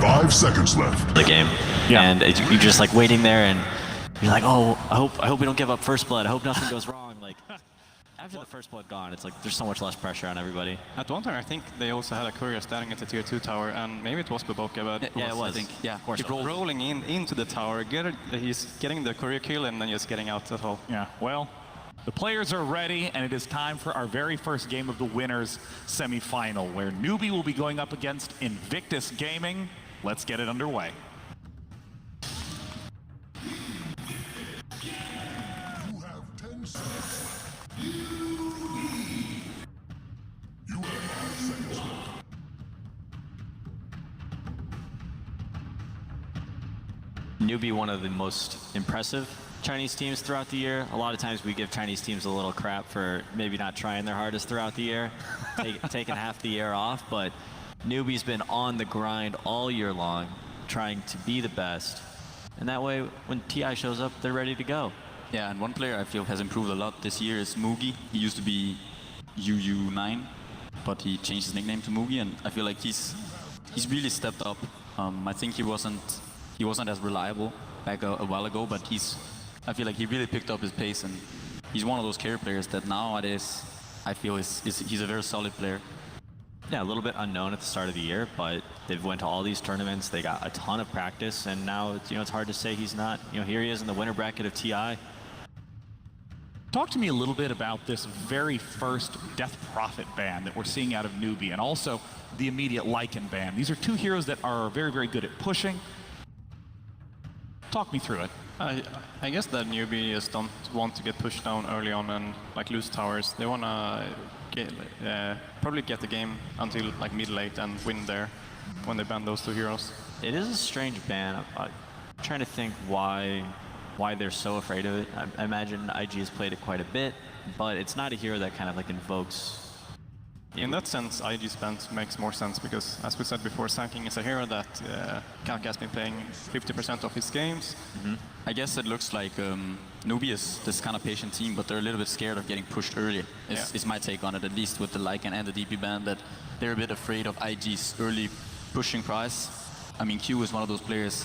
5 seconds left. The game. Yeah. And you're just like waiting there and you're like, oh, I hope we don't give up first blood. I hope nothing goes wrong. Like, after the first blood gone, it's like there's so much less pressure on everybody. At one time, I think they also had a courier standing at the tier 2 tower, and maybe it was Baboka, but Yeah, it was. I think. Yeah, of course. Keep rolling into the tower, he's getting the courier kill, and then just getting out at all. Yeah, well, the players are ready, and it is time for our very first game of the winners semi-final, where Newbee will be going up against Invictus Gaming. Let's get it underway. You have 10 seconds left. You have 5 seconds left. Newbee, one of the most impressive Chinese teams throughout the year. A lot of times we give Chinese teams a little crap for maybe not trying their hardest throughout the year, taking half the year off, but Newbee's been on the grind all year long, trying to be the best. And that way, when TI shows up, they're ready to go. Yeah, and one player I feel has improved a lot this year is Moogie. He used to be UU9, but he changed his nickname to Moogie, and I feel like he's really stepped up. I think he wasn't as reliable back a while ago, but I feel like he really picked up his pace, and he's one of those carry players that nowadays I feel he's a very solid player. Yeah, a little bit unknown at the start of the year, but they've went to all these tournaments. They got a ton of practice, and now it's hard to say he's not. Here he is in the winner bracket of TI. Talk to me a little bit about this very first Death Prophet ban that we're seeing out of Newbee, and also the immediate Lycan ban. These are two heroes that are very, very good at pushing. Talk me through it. I guess that Newbee just don't want to get pushed down early on and like lose towers. They want to probably get the game until like mid-late and win there when they ban those two heroes. It is a strange ban. I'm trying to think why they're so afraid of it. I imagine IG has played it quite a bit, but it's not a hero that kind of like invokes. In that sense, IG's ban makes more sense because, as we said before, Sanking is a hero that Kaka has been playing 50% of his games. Mm-hmm. I guess it looks like Newbee is this kind of patient team, but they're a little bit scared of getting pushed early. Is my take on it, at least with the Lycan and the DP ban, that they're a bit afraid of IG's early pushing price. I mean, Q is one of those players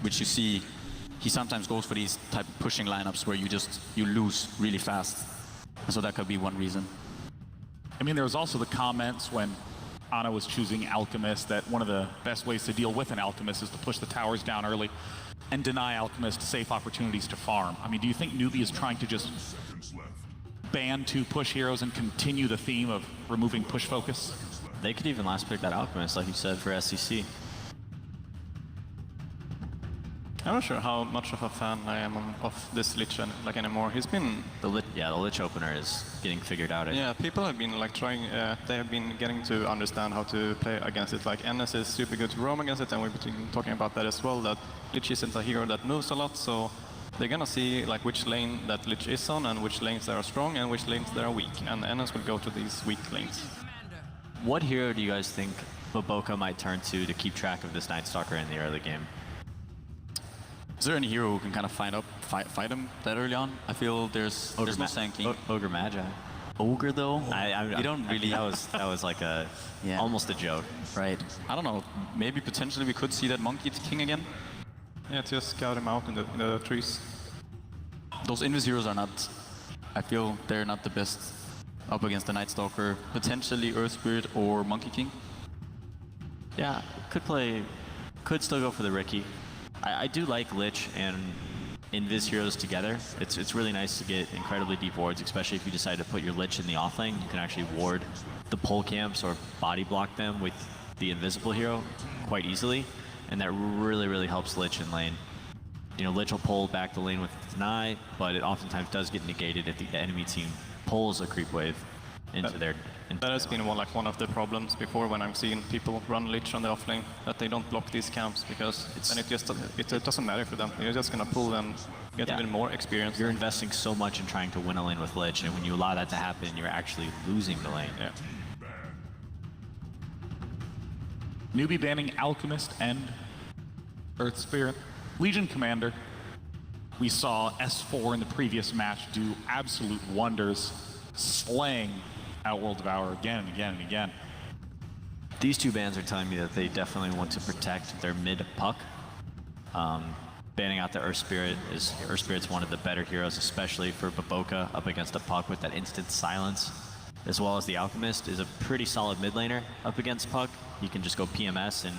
which you see, he sometimes goes for these type of pushing lineups where you lose really fast. So that could be one reason. I mean, there was also the comments when Ana was choosing Alchemist that one of the best ways to deal with an Alchemist is to push the towers down early and deny Alchemist safe opportunities to farm. I mean, do you think Newbee is trying to just ban two push heroes and continue the theme of removing push focus? They could even last pick that Alchemist, like you said, for SCC. I'm not sure how much of a fan I am of this Lich like anymore. He's been the Lich opener is getting figured out. Yeah, people have been like trying. They have been getting to understand how to play against it. Like NS is super good to roam against it, and we've been talking about that as well. That Lich isn't a hero that moves a lot, so they're gonna see like which lane that Lich is on, and which lanes that are strong, and which lanes that are weak. And NS will go to these weak lanes. What hero do you guys think Baboka might turn to keep track of this Night Stalker in the early game? Is there any hero who can kind of fight him that early on? I feel there's no Sanking. Ogre Magi. Ogre though? You don't really. That was like a almost a joke. Right. I don't know. Maybe potentially we could see that Monkey King again. Yeah, just scout him out in the trees. Those Invis heroes are not. I feel they're not the best up against the Night Stalker. Potentially Earth Spirit or Monkey King. Yeah, could still go for the Ricky. I do like Lich and Invis heroes together. It's really nice to get incredibly deep wards, especially if you decide to put your Lich in the off lane. You can actually ward the pole camps or body block them with the invisible hero quite easily, and that really, really helps Lich in lane. Lich will pull back the lane with deny, but it oftentimes does get negated if the enemy team pulls a creep wave into their. That has been one of the problems before when I'm seeing people run Lich on the offlane, that they don't block these camps because then it doesn't matter for them. You're just gonna pull and get even more experience. You're investing so much in trying to win a lane with Lich, and when you allow that to happen, you're actually losing the lane. Yeah. Newbee banning Alchemist and Earth Spirit. Legion Commander, we saw S4 in the previous match do absolute wonders, slaying Outworld Devour again and again and again. These two bans are telling me that they definitely want to protect their mid puck. Banning out the Earth Spirit is Earth Spirit's one of the better heroes, especially for Baboka up against a puck with that instant silence, as well as the Alchemist is a pretty solid mid laner up against puck. You can just go PMS and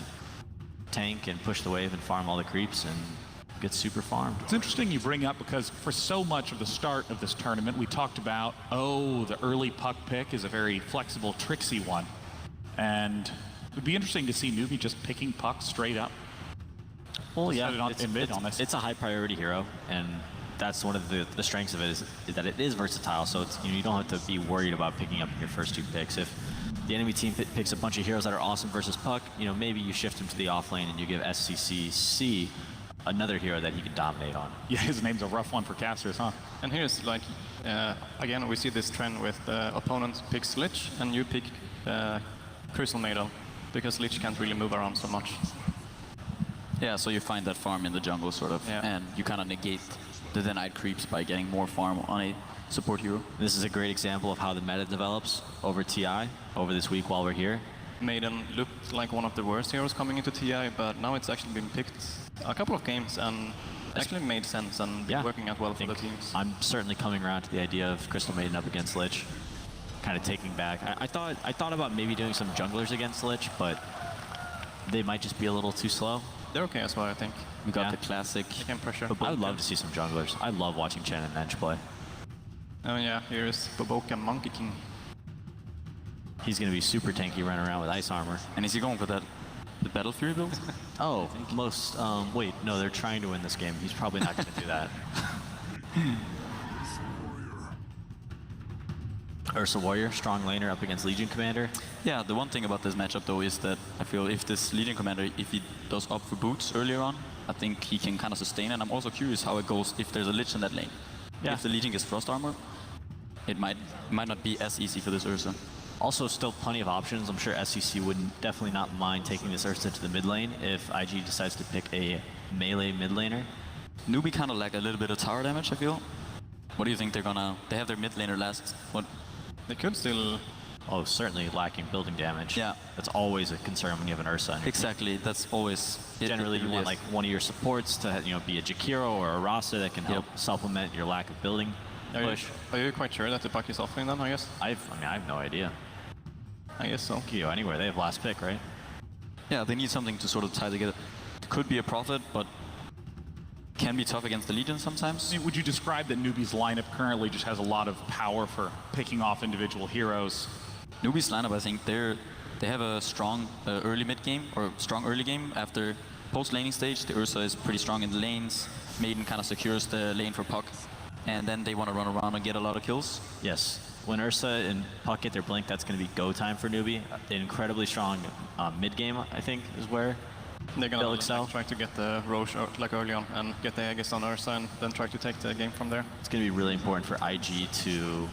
tank and push the wave and farm all the creeps and get super farmed. It's interesting you bring up because for so much of the start of this tournament, we talked about, oh, the early puck pick is a very flexible, tricksy one. And it would be interesting to see Newbee just picking pucks straight up. Well, yeah, it's a high priority hero, and that's one of the strengths of it is that it is versatile. So it's, you don't have to be worried about picking up your first two picks. If the enemy team picks a bunch of heroes that are awesome versus puck, maybe you shift him to the off lane and you give SCCC another hero that he can dominate on. Yeah, his name's a rough one for casters, huh? And here's like, again, we see this trend with the opponent picks Lich and you pick Crystal Maiden, because Lich can't really move around so much. Yeah, so you find that farm in the jungle, sort of, and you kind of negate the denied creeps by getting more farm on a support hero. This is a great example of how the meta develops over TI, over this week while we're here. Maiden looked like one of the worst heroes coming into TI, but now it's actually been picked a couple of games and actually made sense and working out well for the teams. I'm certainly coming around to the idea of Crystal Maiden up against Lich, kind of taking back. I thought about maybe doing some junglers against Lich, but they might just be a little too slow. They're okay as well, I think. We got the classic. They can pressure. I would love to see some junglers. I love watching Chen and Nench play. Oh yeah, here's Baboka Monkey King. He's going to be super tanky running around with ice armor. And is he going for the Battle Fury build? Oh, most, wait, no, they're trying to win this game. He's probably not going to do that. Ursa Warrior, strong laner up against Legion Commander. Yeah, the one thing about this matchup though is that I feel if this Legion Commander, if he does up for boots earlier on, I think he can kind of sustain, and I'm also curious how it goes if there's a Lich in that lane. Yeah. If the Legion gets Frost Armor, it might not be as easy for this Ursa. Also, still plenty of options. I'm sure SCC would definitely not mind taking this Ursa to the mid lane if IG decides to pick a melee mid laner. Newbee kind of lack a little bit of tower damage, I feel. What do you think they're gonna... They have their mid laner last... What? They could still... Oh, certainly lacking building damage. Yeah. That's always a concern when you have an Ursa. Exactly, that's always... Generally, you want like one of your supports to be a Jakiro or a Rasa that can help supplement your lack of building push. Are you quite sure that the puck is offlane then, I guess? I have no idea. I guess so. Can go anywhere. They have last pick, right? Yeah, they need something to sort of tie together. It could be a Prophet, but can be tough against the Legion sometimes. I mean, would you describe that Newbee's lineup currently just has a lot of power for picking off individual heroes? Newbee's lineup, I think they have a strong early mid game, or strong early game. After post laning stage, the Ursa is pretty strong in the lanes. Maiden kind of secures the lane for puck, and then they want to run around and get a lot of kills. Yes. When Ursa and puck get their blink, that's going to be go time for Newbee. An incredibly strong mid game, I think, is where they're going to excel. Try to get the Roche like early on and get the Aegis on Ursa and then try to take the game from there. It's going to be really important for IG to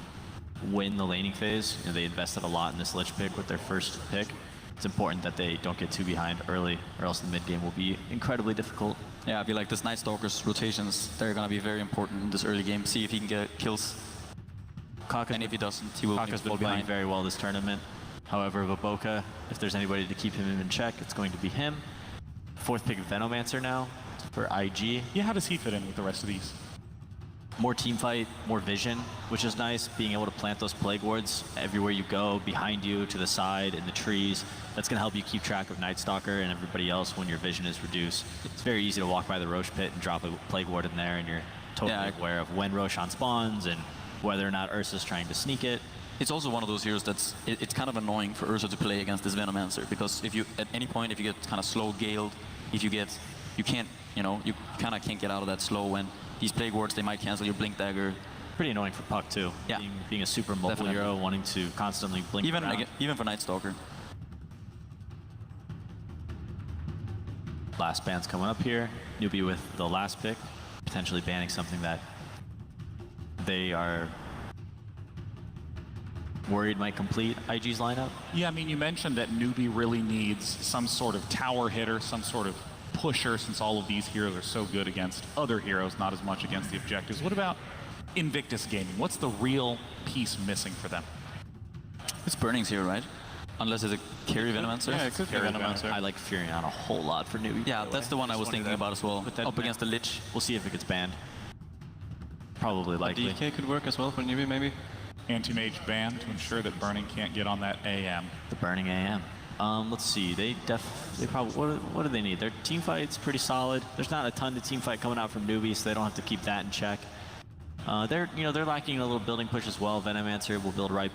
win the laning phase. They invested a lot in this Lich pick with their first pick. It's important that they don't get too behind early, or else the mid game will be incredibly difficult. Yeah, I feel like this Night Stalker's rotations, they're going to be very important in this early game. See if he can get kills. And if he doesn't, he will Kaka's been playing very well this tournament. However, Baboka, if there's anybody to keep him in check, it's going to be him. Fourth pick Venomancer now for IG. Yeah, how does he fit in with the rest of these? More team fight, more vision, which is nice. Being able to plant those plague wards everywhere you go, behind you, to the side, in the trees. That's going to help you keep track of Night Stalker and everybody else when your vision is reduced. It's very easy to walk by the Roche pit and drop a plague ward in there, and you're totally aware of when Roshan spawns and whether or not Ursa's trying to sneak it. It's also one of those heroes that's, it's kind of annoying for Ursa to play against this Venomancer, because if you, at any point, if you get kind of slow galed, if you can't, you kind of can't get out of that slow when these plague wards, they might cancel your blink dagger. Pretty annoying for puck too. Yeah. Being a super mobile hero, wanting to constantly blink around. Even for Night Stalker. Last ban's coming up here. Newbee with the last pick, potentially banning something that they are worried might complete IG's lineup. Yeah, I mean, you mentioned that Newbee really needs some sort of tower hitter, some sort of pusher, since all of these heroes are so good against other heroes, not as much against the objectives. What about Invictus Gaming? What's the real piece missing for them? It's Burning's here, right? Unless it's a carry Venomancer. Yeah, it could be Venomancer. I like Furion a whole lot for Newbee. Yeah, that's the one I was thinking about as well. that Up against the Lich. We'll see if it gets banned. Probably likely. DK could work as well for Newbee, maybe. Anti-mage ban to ensure that Burning can't get on that AM. The Burning AM. Let's see. They probably what do they need? Their team fight's pretty solid. There's not a ton of team fight coming out from Newbee, so they don't have to keep that in check. They're lacking a little building push as well. Venomancer will build right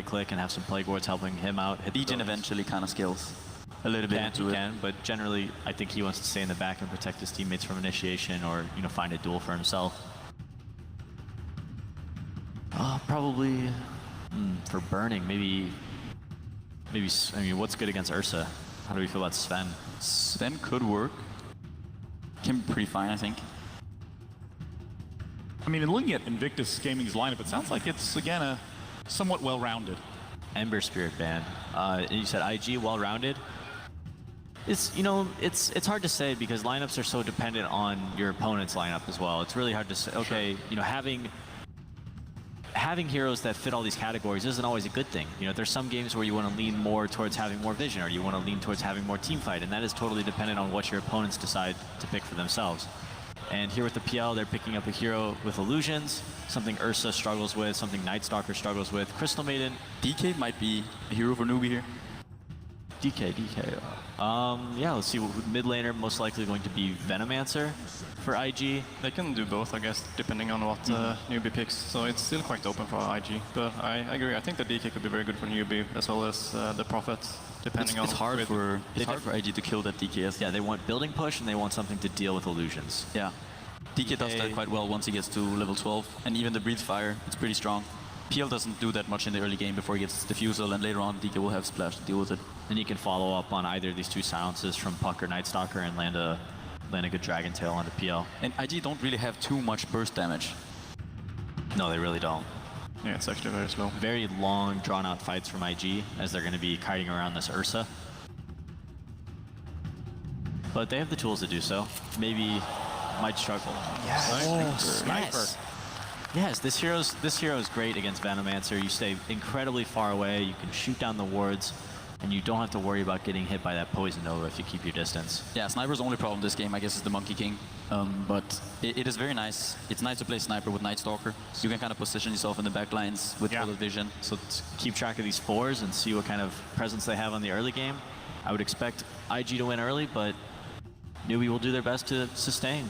click and have some plague wards helping him out. Legion eventually kind of skills a little bit into it. But generally I think he wants to stay in the back and protect his teammates from initiation, or find a duel for himself. Probably for Burning, maybe. I mean, what's good against Ursa? How do we feel about Sven? Sven could work. Can be pretty fine, I think. I mean, in looking at Invictus Gaming's lineup, it sounds like it's, again, a somewhat well-rounded. Ember Spirit band. You said IG well-rounded. It's hard to say because lineups are so dependent on your opponent's lineup as well. It's really hard to say. Okay, having heroes that fit all these categories isn't always a good thing. There's some games where you want to lean more towards having more vision, or you want to lean towards having more team fight, and that is totally dependent on what your opponents decide to pick for themselves. And here with the PL, they're picking up a hero with illusions, something Ursa struggles with, something Nightstalker struggles with. Crystal Maiden. DK might be a hero for Newbee here. DK. Yeah, let's see. Mid laner, most likely going to be Venomancer for IG. They can do both, I guess, depending on what Newbee picks. So it's still quite open for IG. But I agree. I think the DK could be very good for Newbee, as well as the Prophet, depending on. It's hard for IG to kill that DK. Yeah, they want building push and they want something to deal with illusions. Yeah. DK does that quite well once he gets to level 12. And even the Breathe Fire, it's pretty strong. PL doesn't do that much in the early game before he gets Diffusal, and later on DK will have Splash to deal with it. And you can follow up on either of these two silences from Puck or Nightstalker and land a good Dragon Tail onto PL. And IG don't really have too much burst damage. No, they really don't. Yeah, it's actually very slow. Very long, drawn-out fights from IG, as they're going to be kiting around this Ursa. But they have the tools to do so. Maybe might struggle. Yes. Sniper. Yes. Yes, this hero is great against Venomancer. You stay incredibly far away, you can shoot down the wards, and you don't have to worry about getting hit by that Poison Nova if you keep your distance. Yeah, Sniper's only problem this game, I guess, is the Monkey King. But it is very nice. It's nice to play Sniper with Nightstalker. You can kind of position yourself in the back lines with full vision. So keep track of these fours and see what kind of presence they have on the early game. I would expect IG to win early, but Newbee will do their best to sustain.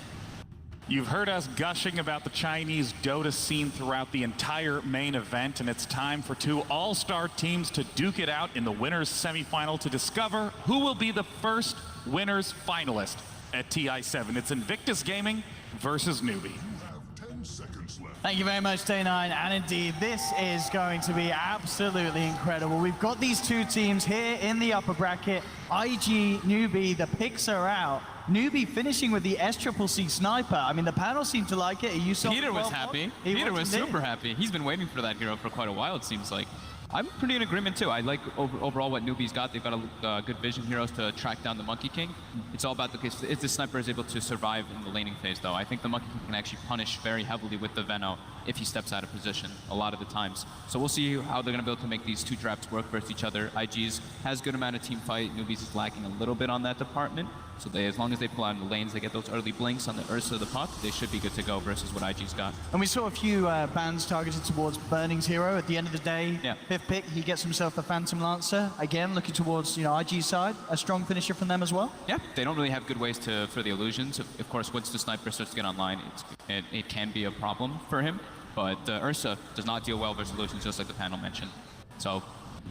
You've heard us gushing about the Chinese Dota scene throughout the entire main event, and it's time for two all-star teams to duke it out in the winners semifinal to discover who will be the first winners finalist at TI7. It's Invictus Gaming versus Newbee. You have 10 seconds left. Thank you very much, Day9. And indeed, this is going to be absolutely incredible. We've got these two teams here in the upper bracket. IG, Newbee, the picks are out. Newbee finishing with the SCCC Sniper. I mean, the panel seemed to like it. Peter was happy. Peter was super happy. He's been waiting for that hero for quite a while, it seems like. I'm pretty in agreement too. I like overall what Newbee's got. They've got a good vision heroes to track down the Monkey King. It's all about the case if the sniper is able to survive in the laning phase, though. I think the Monkey King can actually punish very heavily with the Veno if he steps out of position a lot of the times. So we'll see how they're going to be able to make these two traps work versus each other. IG's has good amount of team fight. Newbee's is lacking a little bit on that department. So as long as they pull out in the lanes, they get those early blinks on the Ursa of the Puck, they should be good to go versus what IG's got. And we saw a few bans targeted towards Burning's hero. At the end of the day, Yeah. fifth pick, he gets himself the Phantom Lancer. Again, looking towards IG's side. A strong finisher from them as well. Yeah, they don't really have good ways for the illusions. Of course, once the sniper starts to get online, it can be a problem for him. But Ursa does not deal well versus illusions, just like the panel mentioned. So,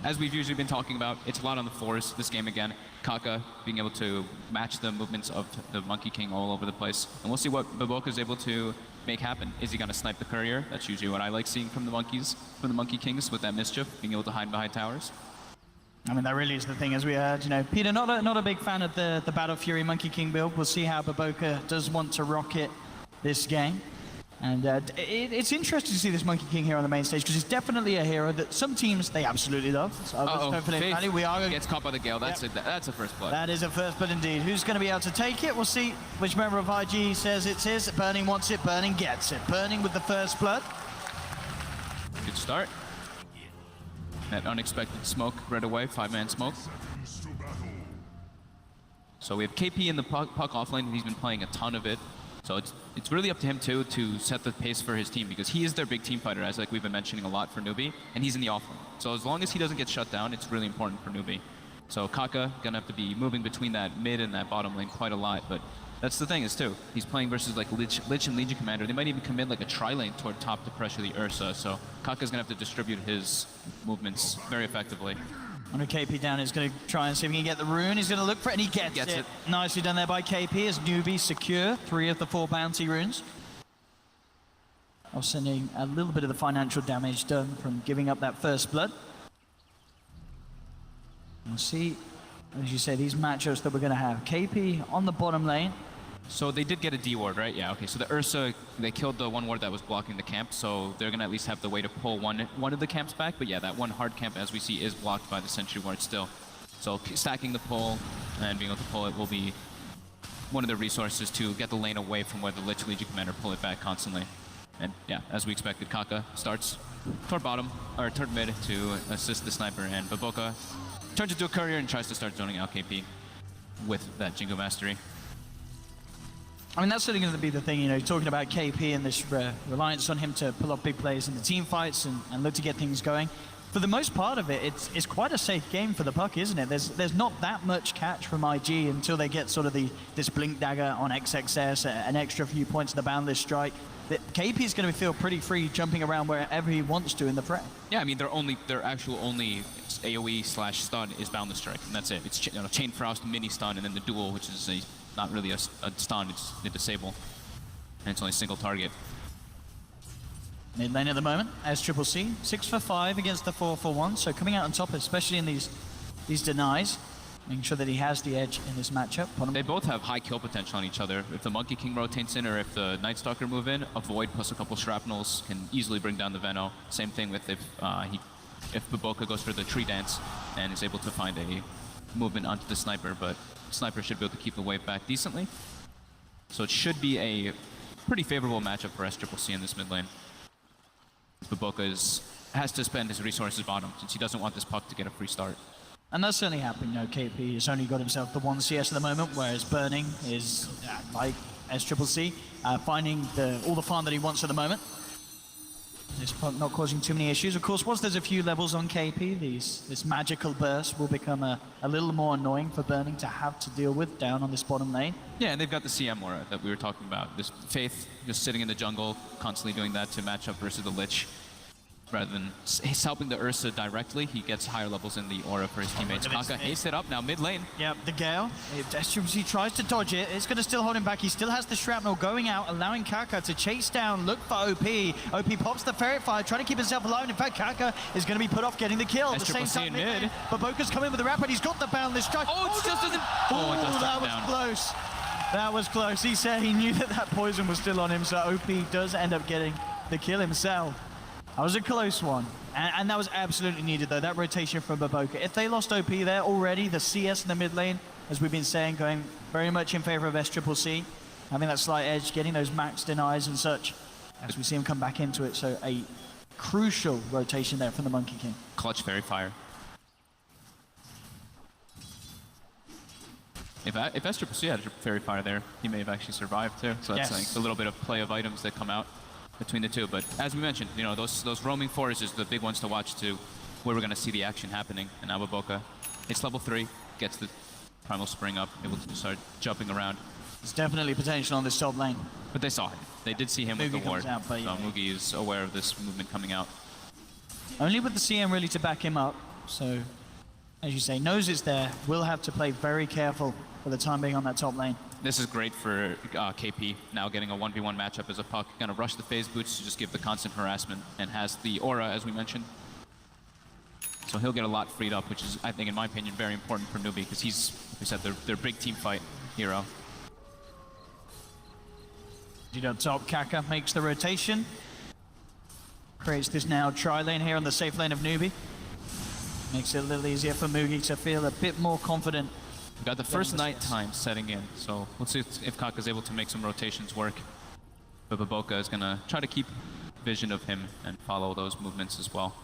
as we've usually been talking about, it's a lot on the fours this game again. Kaka being able to match the movements of the Monkey King all over the place. And we'll see what Baboka is able to make happen. Is he going to snipe the courier? That's usually what I like seeing from the Monkey Kings with that mischief, being able to hide behind towers. I mean, that really is the thing, as we heard. Peter, not a big fan of the Battle Fury Monkey King build. We'll see how Baboka does want to rock it this game. And it's interesting to see this Monkey King here on the main stage, because he's definitely a hero that some teams, they absolutely love. So Faith we are gets caught by the Gale. That's a first blood. That is a first blood indeed. Who's going to be able to take it? We'll see which member of IG says it's his. Burning wants it, Burning gets it. Burning with the first blood. Good start. That unexpected smoke right away, 5-man smoke. Seconds to battle. So we have KP in the puck offlane, and he's been playing a ton of it. So it's really up to him too to set the pace for his team, because he is their big team fighter, as like we've been mentioning a lot for Newbee, and he's in the offlane. So as long as he doesn't get shut down, it's really important for Newbee. So Kaka gonna have to be moving between that mid and that bottom lane quite a lot, but that's the thing is too, he's playing versus like Lich and Legion Commander. They might even commit like a tri-lane toward top to pressure the Ursa, so Kaka's gonna have to distribute his movements very effectively. On a KP down, he's going to try and see if he can get the rune. He's going to look for it, and he gets it. Nicely done there by KP as Newbee secure 3 of the 4 bounty runes. Sending a little bit of the financial damage done from giving up that first blood. We'll see, as you say, these matchups that we're going to have. KP on the bottom lane. So they did get a D ward, right? Yeah, okay. So the Ursa, they killed the one ward that was blocking the camp, so they're going to at least have the way to pull one of the camps back. But yeah, that one hard camp, as we see, is blocked by the sentry ward still. So stacking the pull and being able to pull it will be one of the resources to get the lane away from where the Lich Legion Commander pull it back constantly. And yeah, as we expected, Kaka starts toward bottom, or toward mid to assist the sniper, and Baboka turns into a courier and tries to start zoning out KP with that Jingo Mastery. I mean, that's certainly going to be the thing, you know, talking about KP and this reliance on him to pull off big plays in the team fights and look to get things going. For the most part of it, it's quite a safe game for the puck, isn't it? There's not that much catch from IG until they get sort of this Blink Dagger on XXS, an extra few points of the Boundless Strike. KP is going to feel pretty free jumping around wherever he wants to in the fray. Yeah, I mean, their actual only AoE/stun is Boundless Strike, and that's it. It's Chain Frost, mini stun, and then the duel, which is not really a stun, it's a disable. And it's only a single target. Mid lane at the moment, as Triple C, 6 for 5 against the 4 for 1. So coming out on top, especially in these denies, making sure that he has the edge in this matchup. They both have high kill potential on each other. If the Monkey King rotates in, or if the Night Stalker move in, a Void plus a couple shrapnels can easily bring down the Veno. Same thing with if Baboka goes for the tree dance and is able to find a movement onto the sniper, but Sniper should be able to keep the wave back decently. So it should be a pretty favorable matchup for SCCC in this mid lane. Baboka has to spend his resources bottom, since he doesn't want this puck to get a free start. And that's certainly happening. You know, KP has only got himself the 1 CS at the moment, whereas Burning is, like SCCC, finding all the farm that he wants at the moment. This puck not causing too many issues. Of course, once there's a few levels on KP, this magical burst will become a little more annoying for Burning to have to deal with down on this bottom lane. Yeah, and they've got the CM aura that we were talking about. This Faith just sitting in the jungle, constantly doing that to match up versus the Lich. Rather than he's helping the Ursa directly, he gets higher levels in the aura for his teammates. Kaka hates it up now, mid lane. Yep, the Gale. If SCCC tries to dodge it, it's going to still hold him back. He still has the shrapnel going out, allowing Kaka to chase down, look for OP. OP pops the Ferret Fire, trying to keep himself alive. In fact, Kaka is going to be put off getting the kill. At the same time, mid. Baboka's coming with the Rapid. He's got the Boundless Strike. Oh, it just doesn't... Oh, it does that was down. close. That was close. He said he knew that poison was still on him, so OP does end up getting the kill himself. That was a close one. And that was absolutely needed, though, that rotation from Baboka. If they lost OP there already, the CS in the mid lane, as we've been saying, going very much in favor of SCCC, having that slight edge, getting those max denies and such, as we see him come back into it. So a crucial rotation there from the Monkey King. Clutch Fairy Fire. If SCCC had a Fairy Fire there, he may have actually survived, too. So that's like a little bit of play of items that come out between the two. But as we mentioned, you know, those roaming forests is the big ones to watch too, where we're going to see the action happening. And now Baboka, it's level 3, gets the Primal Spring up, able to start jumping around. There's definitely potential on this top lane. But they saw him. They did see him with the ward. Out, but so Mugi is aware of this movement coming out. Only with the CM really to back him up. So, as you say, knows it's there. Will have to play very careful for the time being on that top lane. This is great for KP, now getting a 1v1 matchup as a puck. Gonna rush the phase boots to just give the constant harassment, and has the aura, as we mentioned. So he'll get a lot freed up, which is, I think, in my opinion, very important for Newbee, because he's, like we said, their big team fight hero. Top, Kaka makes the rotation. Creates this now tri-lane here on the safe lane of Newbee. Makes it a little easier for Mugi to feel a bit more confident. We've got the first night time setting in, so let's see if Kaka's able to make some rotations work. But Baboka is going to try to keep vision of him and follow those movements as well.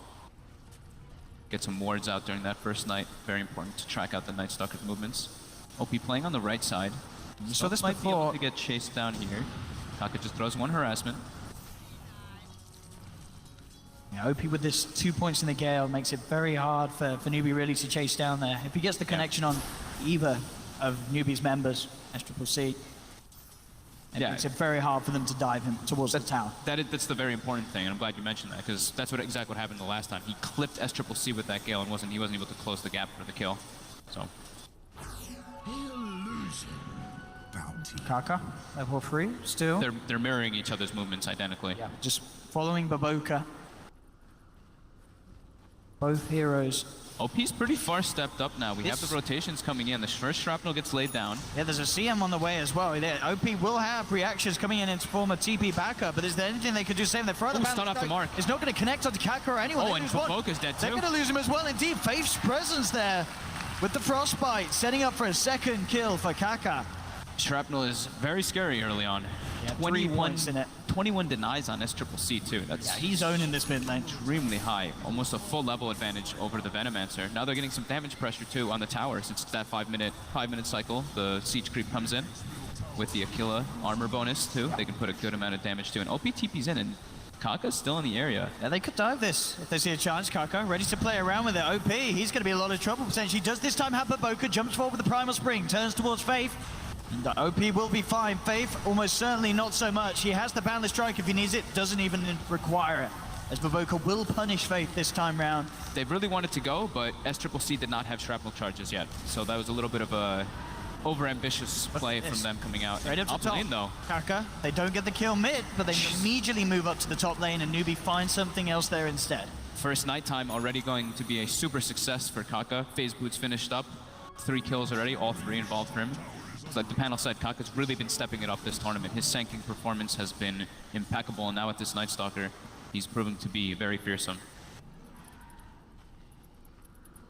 get some wards out during that first night. Very important to track out the Night Stalker's movements. OP playing on the right side. You saw this might be able before. to get chased down here. Kaka just throws one harassment. Yeah, OP with this 2 points in the Gale makes it very hard for Newbee really to chase down there. If he gets the connection on either of Newbee's members, S-C-C, it makes it very hard for them to dive him towards the tower. That's the very important thing, and I'm glad you mentioned that, because that's exactly what happened the last time. He clipped S-C-C with that Gale and he wasn't able to close the gap for the kill. So. Kaka, level 3, still. They're mirroring each other's movements identically. Yeah, just following Baboka. Both heroes. OP's pretty far stepped up now. We have the rotations coming in. The first shrapnel gets laid down. Yeah, there's a CM on the way as well. OP will have reactions coming in form of TP backup, but is there anything they could do? Save the front. Stun off the mark. It's not going to connect onto Kaka or anyone. Oh, and Baboka's dead too. They're going to lose him as well. Indeed, Faith's presence there with the frostbite, setting up for a second kill for Kaka. Shrapnel is very scary early on. Yeah, 3 points in it. 21 denies on S-C-C too. That's he's owning this mid lane. extremely high. Almost a full level advantage over the Venomancer. Now they're getting some damage pressure too on the tower since it's that 5 minute cycle. The siege creep comes in with the Aquila armor bonus too. They can put a good amount of damage too. And OP TP's in and Kaka's still in the area. Yeah, they could dive this if they see a chance. Kaka ready to play around with it. OP, he's going to be in a lot of trouble potentially. Does this time have Baboka, jumps forward with the Primal Spring, turns towards Faith. And OP will be fine. Faith, almost certainly not so much. He has the Boundless Strike if he needs it, doesn't even require it. As Baboka will punish Faith this time round. They really wanted to go, but S-C-C did not have shrapnel charges yet. So that was a little bit of a over-ambitious play from them coming out. Right up to top. Lane though. Kaka, they don't get the kill mid, but they immediately move up to the top lane and Newbee finds something else there instead. First nighttime already going to be a super success for Kaka. Phase boots finished up. 3 kills already, all 3 involved for him. It's like the panel said, Kaka's really been stepping it up this tournament. His Sanking performance has been impeccable, and now with this Night Stalker, he's proven to be very fearsome.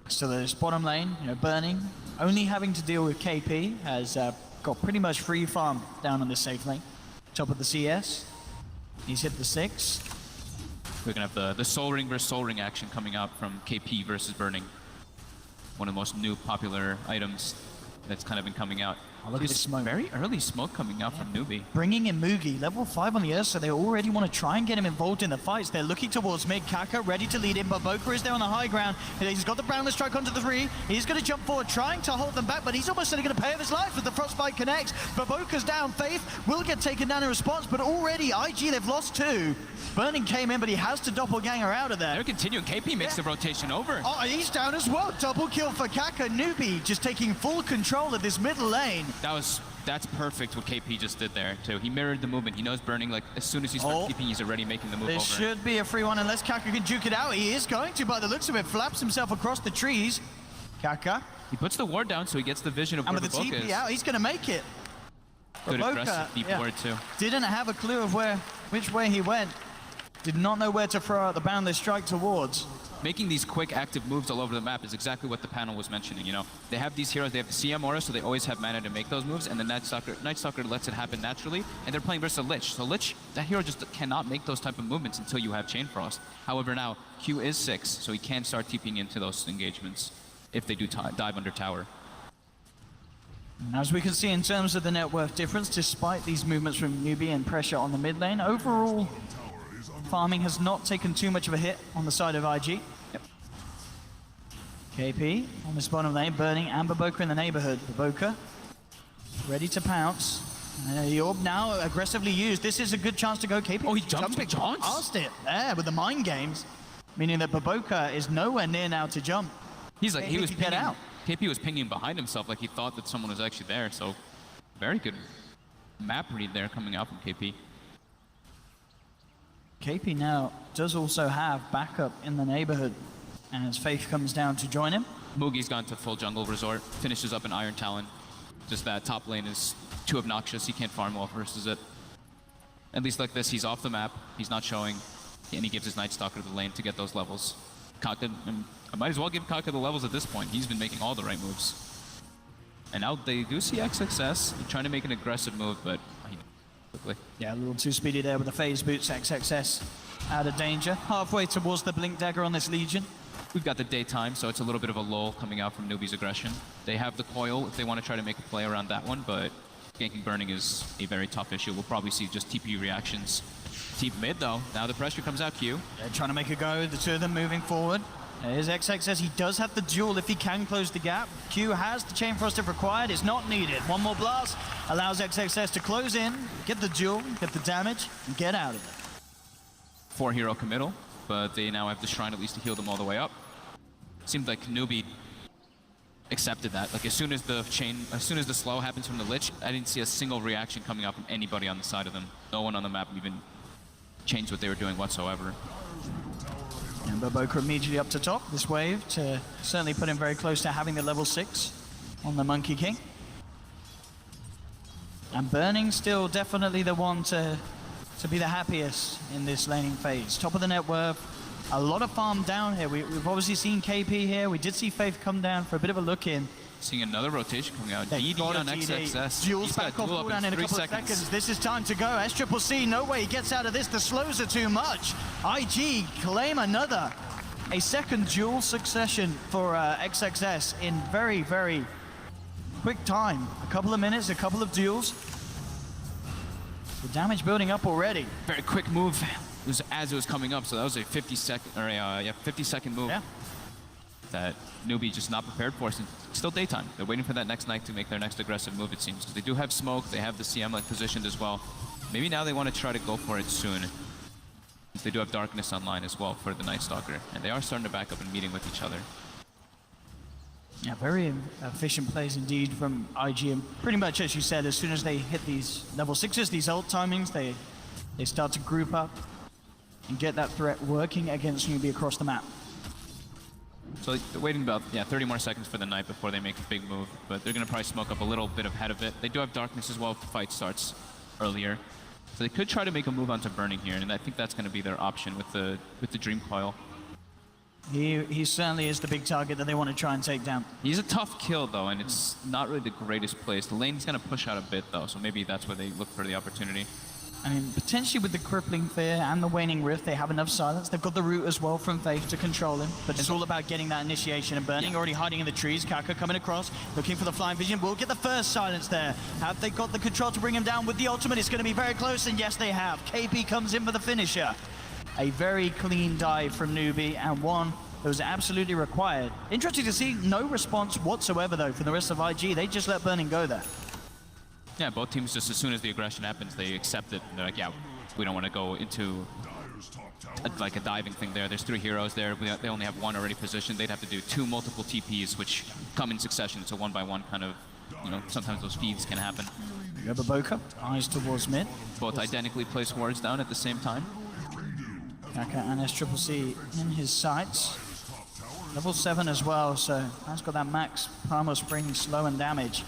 So there's bottom lane, burning, only having to deal with KP, has got pretty much free farm down on this safe lane. Top of the CS, he's hit the 6. We're gonna have the Soul Ring versus Soul Ring action coming out from KP versus Burning. One of the most new popular items that's kind of been coming out. Oh, look at this smoke. Very early smoke coming out from Newbee. Bringing in Mugi, level 5 on the earth, so they already want to try and get him involved in the fights. They're looking towards mid. Kaka ready to lead in. Baboka is there on the high ground. He's got the Boundless Strike onto the 3. He's going to jump forward, trying to hold them back, but he's almost certainly going to pay with his life as the Frostbite connects. Baboka's down. Faith will get taken down in response, but already IG, they've lost 2. Burning came in, but he has to doppelganger out of there. They're continuing. KP makes the rotation over. Oh, he's down as well. Double kill for Kaka. Newbee just taking full control of this middle lane. That's perfect what KP just did there too. He mirrored the movement. He knows Burning, like as soon as he starts keeping, he's already making the move over. This should be a free one unless Kaka can juke it out. He is going to by the looks of it. Flaps himself across the trees. Kaka. He puts the ward down so he gets the vision of where with the Baboka TP is. out, he's going to make it. Good Baboka, aggressive deep ward too. Didn't have a clue of which way he went. Did not know where to throw out the Boundless Strike towards. Making these quick active moves all over the map is exactly what the panel was mentioning, They have these heroes, they have the CM aura, so they always have mana to make those moves, and the Night Stalker lets it happen naturally, and they're playing versus a Lich. So Lich, that hero just cannot make those type of movements until you have Chain Frost. However now, Q is 6, so he can start TPing into those engagements if they do dive under tower. As we can see in terms of the net worth difference, despite these movements from Newbee and pressure on the mid lane, overall farming has not taken too much of a hit on the side of IG. Yep. KP on this bottom lane, Burning and Baboka in the neighborhood. Baboka ready to pounce. The orb now aggressively used. This is a good chance to go KP. Oh, he jumped past it there with the mind games, meaning that Baboka is nowhere near now to jump. He's like, he was get out. KP was pinging behind himself like he thought that someone was actually there, so very good map read there coming out from KP. KP now does also have backup in the neighborhood as Faith comes down to join him. Mugi's gone to full jungle resort, finishes up an Iron Talon. Just that top lane is too obnoxious, he can't farm well versus it. At least like this, he's off the map, he's not showing, and he gives his Night Stalker to the lane to get those levels. Kaka, I might as well give Kaka the levels at this point, he's been making all the right moves. And now they do see XXS, trying to make an aggressive move, but quickly. Yeah, a little too speedy there with the phase boots. XXS out of danger. Halfway towards the Blink Dagger on this Legion. we've got the daytime, so it's a little bit of a lull coming out from Newbee's aggression. They have the coil if they want to try to make a play around that one, but ganking burning is a very tough issue. We'll probably see just TP reactions. Deep mid though, now the pressure comes out Q. They're trying to make a go, the two of them moving forward. Here's XXS, he does have the duel if he can close the gap. Q has the chain frost if required, it's not needed. One more blast allows XXS to close in, get the duel, get the damage, and get out of it. 4-hero committal, but they now have the shrine at least to heal them all the way up. Seemed like Newbee accepted that. Like as soon as the slow happens from the Lich, I didn't see a single reaction coming out from anybody on the side of them. No one on the map even changed what they were doing whatsoever. And Boboka immediately up to top, this wave, to certainly put him very close to having the level 6 on the Monkey King. And Burning still definitely the one to be the happiest in this laning phase. Top of the net worth, a lot of farm down here. We've obviously seen KP here. We did see Faith come down for a bit of a look in. Seeing another rotation coming out. DD on XXS. Duels back off cooldown in a couple of seconds. This is time to go. SCCC, no way he gets out of this. The slows are too much. IG claim another. A second duel succession for XXS in very, very quick time. A couple of minutes, a couple of duels. The damage building up already. Very quick move. It was as it was coming up, so that was a 50-second move. Yeah. That Newbee just not prepared for. It's still daytime. They're waiting for that next night to make their next aggressive move, it seems. Because they do have smoke, they have the CM like positioned as well. Maybe now they want to try to go for it soon. They do have darkness online as well for the Night Stalker, and they are starting to back up and meeting with each other. Yeah, very efficient plays indeed from IG, and pretty much as you said, as soon as they hit these level 6s, these ult timings, they start to group up and get that threat working against Newbee across the map. So they're waiting about 30 more seconds for the night before they make a big move, but they're going to probably smoke up a little bit ahead of it. They do have darkness as well if the fight starts earlier. So they could try to make a move onto Burning here, and I think that's going to be their option with the Dream Coil. He certainly is the big target that they want to try and take down. He's a tough kill though, and it's not really the greatest place. The lane's going to push out a bit though, so maybe that's where they look for the opportunity. I mean, potentially with the Crippling Fear and the Waning Rift, they have enough silence. They've got the root as well from Faith to control him, but it's all about getting that initiation. And Burning already hiding in the trees. Kaka coming across, looking for the flying vision. Will get the first silence there. Have they got the control to bring him down with the ultimate? It's going to be very close, and yes, they have. KP comes in for the finisher. A very clean dive from Newbee, and one that was absolutely required. Interesting to see no response whatsoever, though, from the rest of IG. They just let Burning go there. Yeah, both teams, just as soon as the aggression happens, they accept it. And they're like, yeah, we don't want to go into like a diving thing there. There's 3 heroes there. They only have 1 already positioned. They'd have to do 2 multiple TPs, which come in succession. So 1 by 1 kind of, sometimes those feeds can happen. Boboka, eyes towards mid. Both identically place wards down at the same time. Kaka and SCCC in his sights. Level 7 as well, so that's got that max Primal Spring slow and damage.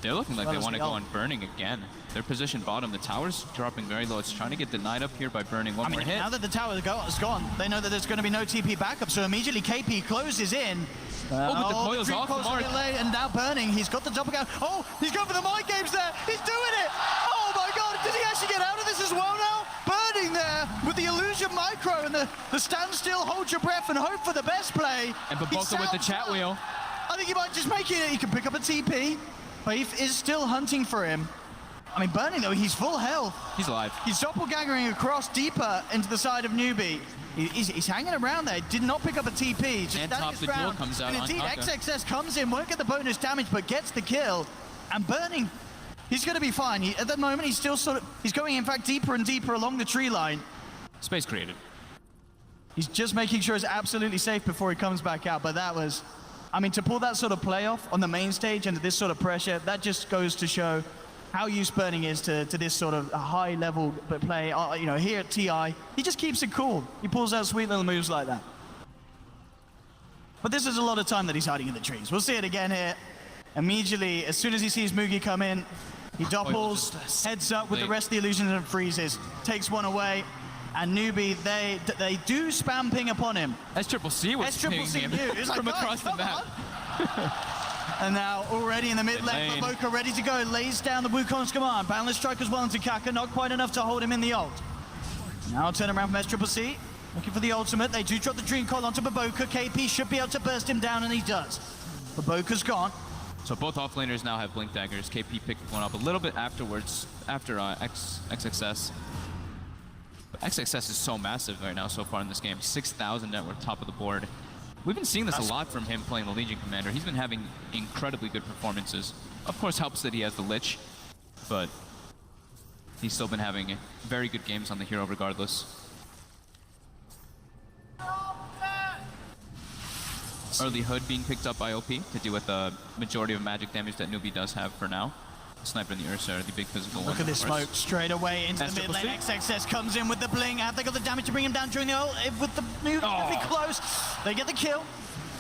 They're looking like they want to go on Burning again. They're positioned bottom. The tower's dropping very low. It's trying to get denied up here by Burning. One more hit. Now that the tower is gone, they know that there's going to be no TP backup, so immediately KP closes in. But the coil's off the mark. And now Burning, he's got the doppelganger. Oh, he's going for the mind games there. He's doing it. Oh my God, did he actually get out of this as well now? Burning there with the illusion micro and the standstill, hold your breath and hope for the best play. And Boboka with the chat wheel. I think he might just make it. He can pick up a TP. Faith is still hunting for him. I mean, Burning though, he's full health. He's alive. He's doppelgangering across deeper into the side of Newbee. He's hanging around there. Did not pick up a TP. Just and top the duel comes out. And indeed, XXS comes in, won't get the bonus damage, but gets the kill. And Burning, he's going to be fine. At the moment, he's still he's going, in fact, deeper and deeper along the tree line. Space created. He's just making sure it's absolutely safe before he comes back out. But that was, I mean, to pull that sort of play off on the main stage under this sort of pressure, that just goes to show how used Burning is to this sort of high level play. Here at TI, he just keeps it cool. He pulls out sweet little moves like that. But this is a lot of time that he's hiding in the trees. We'll see it again here. Immediately, as soon as he sees Mugi come in, he doppels, heads up with the rest of the illusions and freezes, takes one away. And Newbee, they do spam ping upon him. SCCC was pinging him from across the map. And now already in the mid lane, Boboka ready to go, lays down the Wukong's command. Boundless Strike as well into Kaka, not quite enough to hold him in the ult. Now turn around from SCCC. Looking for the ultimate. They do drop the Dream Coil onto Baboka. KP should be able to burst him down, and he does. Baboka's gone. So both offlaners now have Blink Daggers. KP picked one up a little bit afterwards, after XXS. But XXS is so massive right now so far in this game. 6,000 net worth, top of the board. We've been seeing this a lot from him playing the Legion Commander. He's been having incredibly good performances. Of course, helps that he has the Lich, but he's still been having very good games on the hero regardless. Early Hood being picked up by OP to deal with the majority of magic damage that Newbee does have for now. Sniper and the Ursa are the big physical ones. Look at this smoke straight away into the mid lane. XXS comes in with the bling. Have they got the damage to bring him down during the ult? With the move, be close. They get the kill.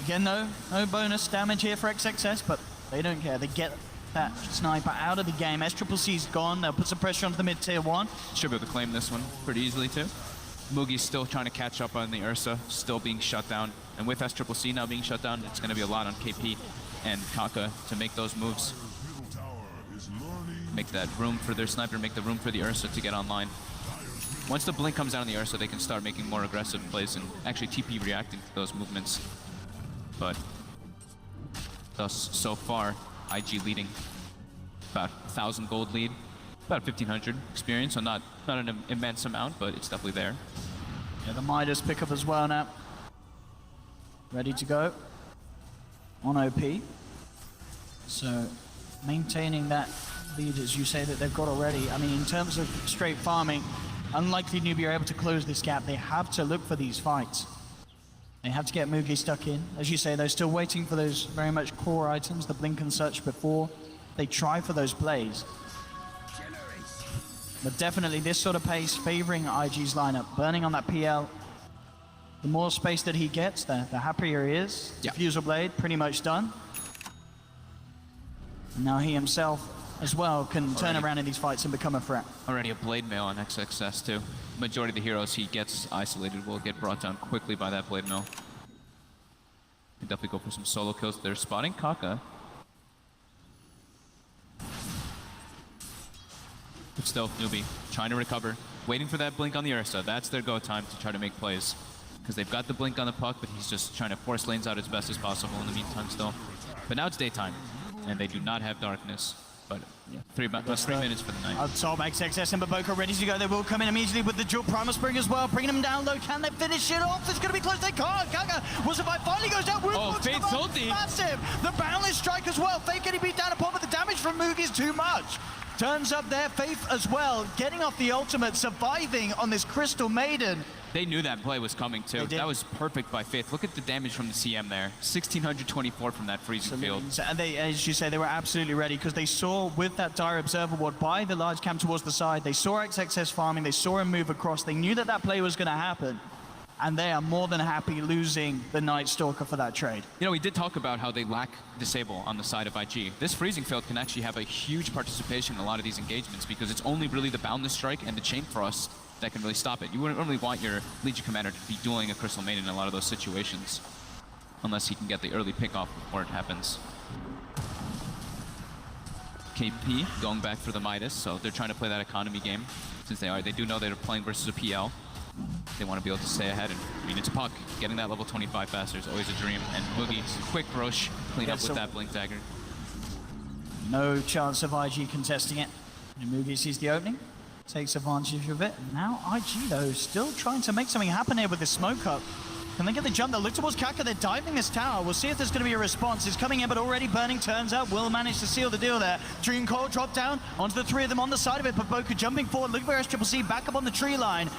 Again, no bonus damage here for XXS, but they don't care. They get that sniper out of the game. SCCC's gone. They'll put some pressure onto the mid tier 1. Should be able to claim this one pretty easily too. Mugi's still trying to catch up on the Ursa, still being shut down. And with SCCC now being shut down, it's going to be a lot on KP and Kaka to make those moves. Make that room for their sniper, make the room for the Ursa to get online. Once the blink comes down on the Ursa, they can start making more aggressive plays and actually TP reacting to those movements. But thus, so far, IG leading about 1,000 gold lead, about 1,500 experience, so not an immense amount, but it's definitely there. Yeah, the Midas pickup as well now. Ready to go on OP. So maintaining that lead, as you say, that they've got already. I mean, in terms of straight farming, unlikely Newbee are able to close this gap. They have to look for these fights. They have to get Mugi stuck in. As you say, they're still waiting for those very much core items, the blink and such, before they try for those plays. But definitely this sort of pace favoring IG's lineup, burning on that PL. The more space that he gets, the happier he is. Yep. Diffusal Blade, pretty much done. And now he himself as well can turn around in these fights and become a threat. Already a Blade Mail on XXS too. Majority of the heroes he gets isolated will get brought down quickly by that Blade Mail. Can definitely go for some solo kills. They're spotting Kaka. But still, Newbee trying to recover, waiting for that blink on the Ursa. That's their go time to try to make plays. Because they've got the blink on the puck, but he's just trying to force lanes out as best as possible in the meantime still. But now it's daytime, and they do not have darkness. But yeah, 3 minutes for the night. Up top, XXS and Baboka ready to go. They will come in immediately with the dual Primal Spring as well, bringing them down low. Can they finish it off? It's going to be close. They can't. Kaka will survive. Finally goes down. Fate's ulti. Massive. The Boundless Strike as well. Fate getting beat down upon, but the damage from Mugi is too much. Turns up there, Faith as well, getting off the ultimate, surviving on this Crystal Maiden. They knew that play was coming too. That was perfect by Faith. Look at the damage from the CM there. 1,624 from that freezing field. And they, as you say, they were absolutely ready because they saw with that Dire Observer Ward by the large camp towards the side, they saw XXS farming, they saw him move across, they knew that that play was going to happen. And they are more than happy losing the Night Stalker for that trade. You know, we did talk about how they lack Disable on the side of IG. This freezing field can actually have a huge participation in a lot of these engagements because it's only really the Boundless Strike and the Chain Thrust that can really stop it. You wouldn't really want your Legion Commander to be dueling a Crystal Maiden in a lot of those situations unless he can get the early pick-off before it happens. KP going back for the Midas, so they're trying to play that economy game since they do know they're playing versus a PL. They want to be able to stay ahead, and I mean, it's a puck. Getting that level 25 faster is always a dream, and Mugi's quick Roche clean up with that Blink Dagger. No chance of IG contesting it. And Mugi sees the opening, takes advantage of it. Now IG, though, still trying to make something happen here with this smoke up. Can they get the jump? They look towards Kaka. They're diving this tower. We'll see if there's going to be a response. It's coming in, but already burning. Turns out will manage to seal the deal there. Dream Coil dropped down onto the 3 of them on the side of it. Baboka jumping forward. Look for SCCC back up on the tree line.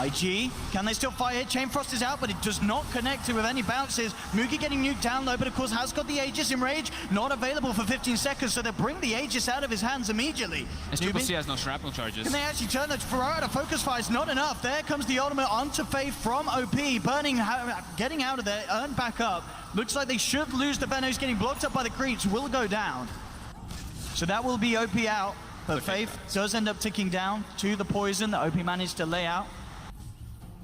IG, can they still fire? Chain Frost is out, but it does not connect with any bounces. Mugi getting nuked down low, but of course has got the Aegis Enrage. Not available for 15 seconds, so they bring the Aegis out of his hands immediately. SCCC has no shrapnel charges. Can they actually turn the Ferrari out of focus fire? It's not enough. There comes the ultimate onto Faith from OP. Burning, getting out of there, earned back up. Looks like they should lose the Venos, getting blocked up by the creeps, will go down. So that will be OP out, but Faith does end up ticking down to the poison that OP managed to lay out.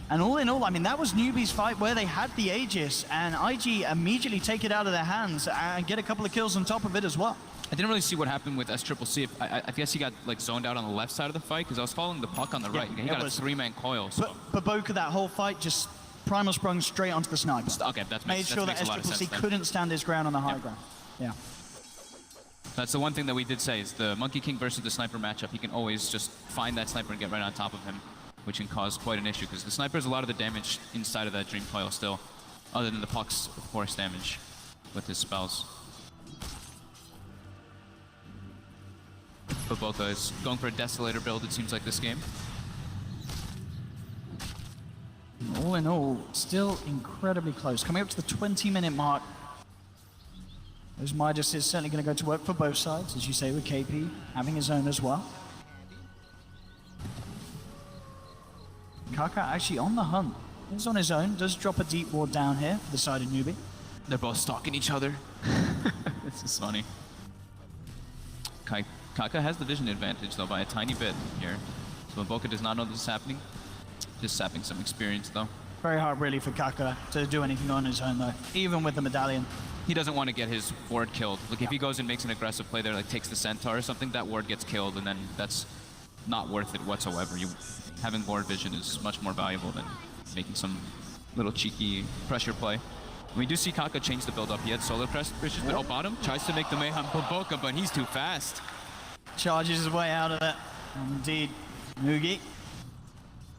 And all in all, I mean, that was Newbee's fight where they had the Aegis, and IG immediately take it out of their hands and get a couple of kills on top of it as well. I didn't really see what happened with SCCC. I guess he got like zoned out on the left side of the fight because I was following the puck on the right. He got a 3-man coil. So. But Baboka, that whole fight just Primal sprung straight onto the sniper. Okay, that Made makes, sure that makes a lot of sense SCCC then. couldn't stand his ground on the high ground. Yeah. That's the one thing that we did say is the Monkey King versus the sniper matchup. He can always just find that sniper and get right on top of him, which can cause quite an issue because the sniper is a lot of the damage inside of that Dream Coil still, other than the puck's, of course, damage with his spells. Baboka is going for a Desolator build, it seems like, this game. All in all, still incredibly close. Coming up to the 20-minute mark. Those Midas is certainly going to go to work for both sides, as you say, with KP having his own as well. Kaka actually on the hunt. He's on his own, does drop a deep ward down here for the side of Newbee. They're both stalking each other. This is funny. Kaka has the vision advantage, though, by a tiny bit here. So Baboka does not know this is happening. Just sapping some experience, though. Very hard, really, for Kaka to do anything on his own, though, even with the medallion. He doesn't want to get his ward killed. Like, if he goes and makes an aggressive play there, like takes the Centaur or something, that ward gets killed, and then that's not worth it whatsoever. Having ward vision is much more valuable than making some little cheeky pressure play. We do see Kaka change the build-up. He had Solar Crest, but oh, bottom. Tries to make the Mayhem Baboka, but he's too fast. Charges his way out of that. And indeed, Mugi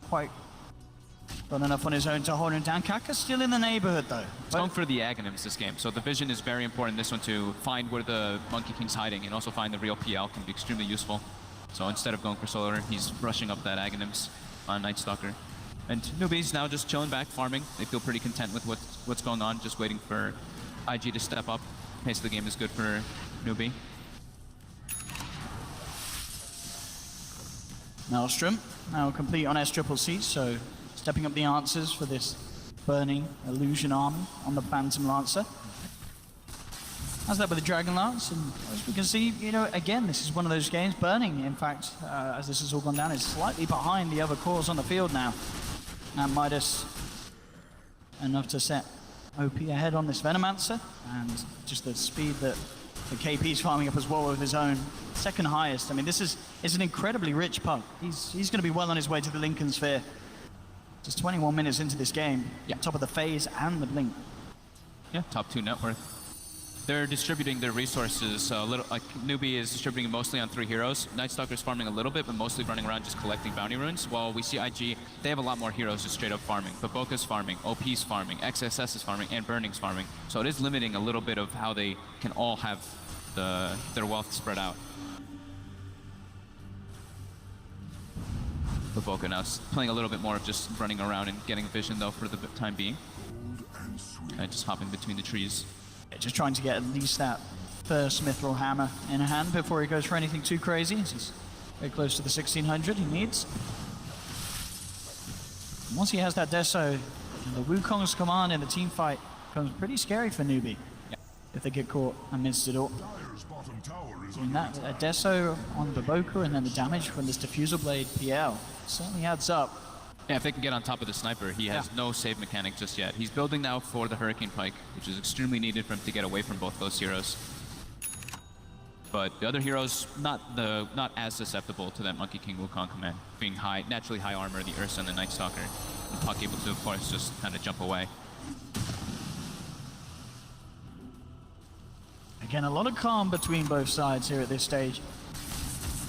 quite got enough on his own to hold him down. Kaka's still in the neighborhood, though. He's going for the Aghanims this game, so the vision is very important in this one to find where the Monkey King's hiding and also find the real PL can be extremely useful. So instead of going for Solar, he's rushing up that Aghanims on Night Stalker. And Newbee's now just chilling back, farming. They feel pretty content with what's going on, just waiting for IG to step up. Pace of the game is good for Newbee. Maelstrom now complete on SCCC, so stepping up the answers for this burning illusion army on the Phantom Lancer. How's that with the Dragon Lance? And as we can see, you know, again, this is one of those games. Burning, in fact, as this has all gone down, is slightly behind the other cores on the field now. And Midas enough to set OP ahead on this Venomancer, and just the speed that the KP's farming up as well with his own second highest. I mean, this is an incredibly rich puck. He's going to be well on his way to the Lincoln Sphere. Just 21 minutes into this game, top of the phase and the blink. Yeah, top 2 net worth. They're distributing their resources a little, like Newbee is distributing mostly on 3 heroes. Night Stalker's farming a little bit, but mostly running around just collecting bounty runes. While we see IG, they have a lot more heroes just straight up farming. Baboka's farming, OP's farming, XSS is farming, and Burning's farming. So it is limiting a little bit of how they can all have their wealth spread out. Baboka now playing a little bit more of just running around and getting vision though for the time being. And just hopping between the trees. Yeah, just trying to get at least that first Mithril Hammer in hand before he goes for anything too crazy. He's very close to the 1600 he needs. And once he has that Deso, the Wukong's command in the team fight becomes pretty scary for Newbee. If they get caught amidst it all. And that a Deso on Baboka and then the damage from this Diffusal Blade PL certainly adds up. Yeah, if they can get on top of the sniper, he has no save mechanic just yet. He's building now for the Hurricane Pike, which is extremely needed for him to get away from both those heroes. But the other heroes, not as susceptible to that Monkey King Wukong command, being naturally high armor, the Ursa and the Night Stalker. And Puck able to, of course, just kind of jump away. Again, a lot of calm between both sides here at this stage.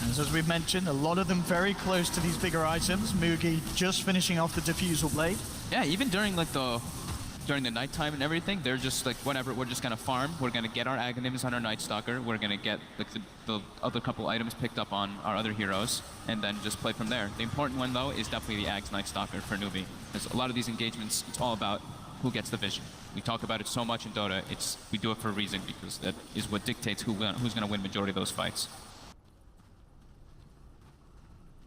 As we've mentioned, a lot of them very close to these bigger items. Mugi just finishing off the Diffusal Blade. Yeah, even during like during the nighttime and everything, they're just like, whatever, we're just gonna farm. We're gonna get our Aghanims on our Night Stalker. We're gonna get like the other couple items picked up on our other heroes, and then just play from there. The important one though is definitely the Aghs Night Stalker for Newbee, because a lot of these engagements, it's all about who gets the vision. We talk about it so much in Dota. We do it for a reason, because that is what dictates who's gonna win majority of those fights.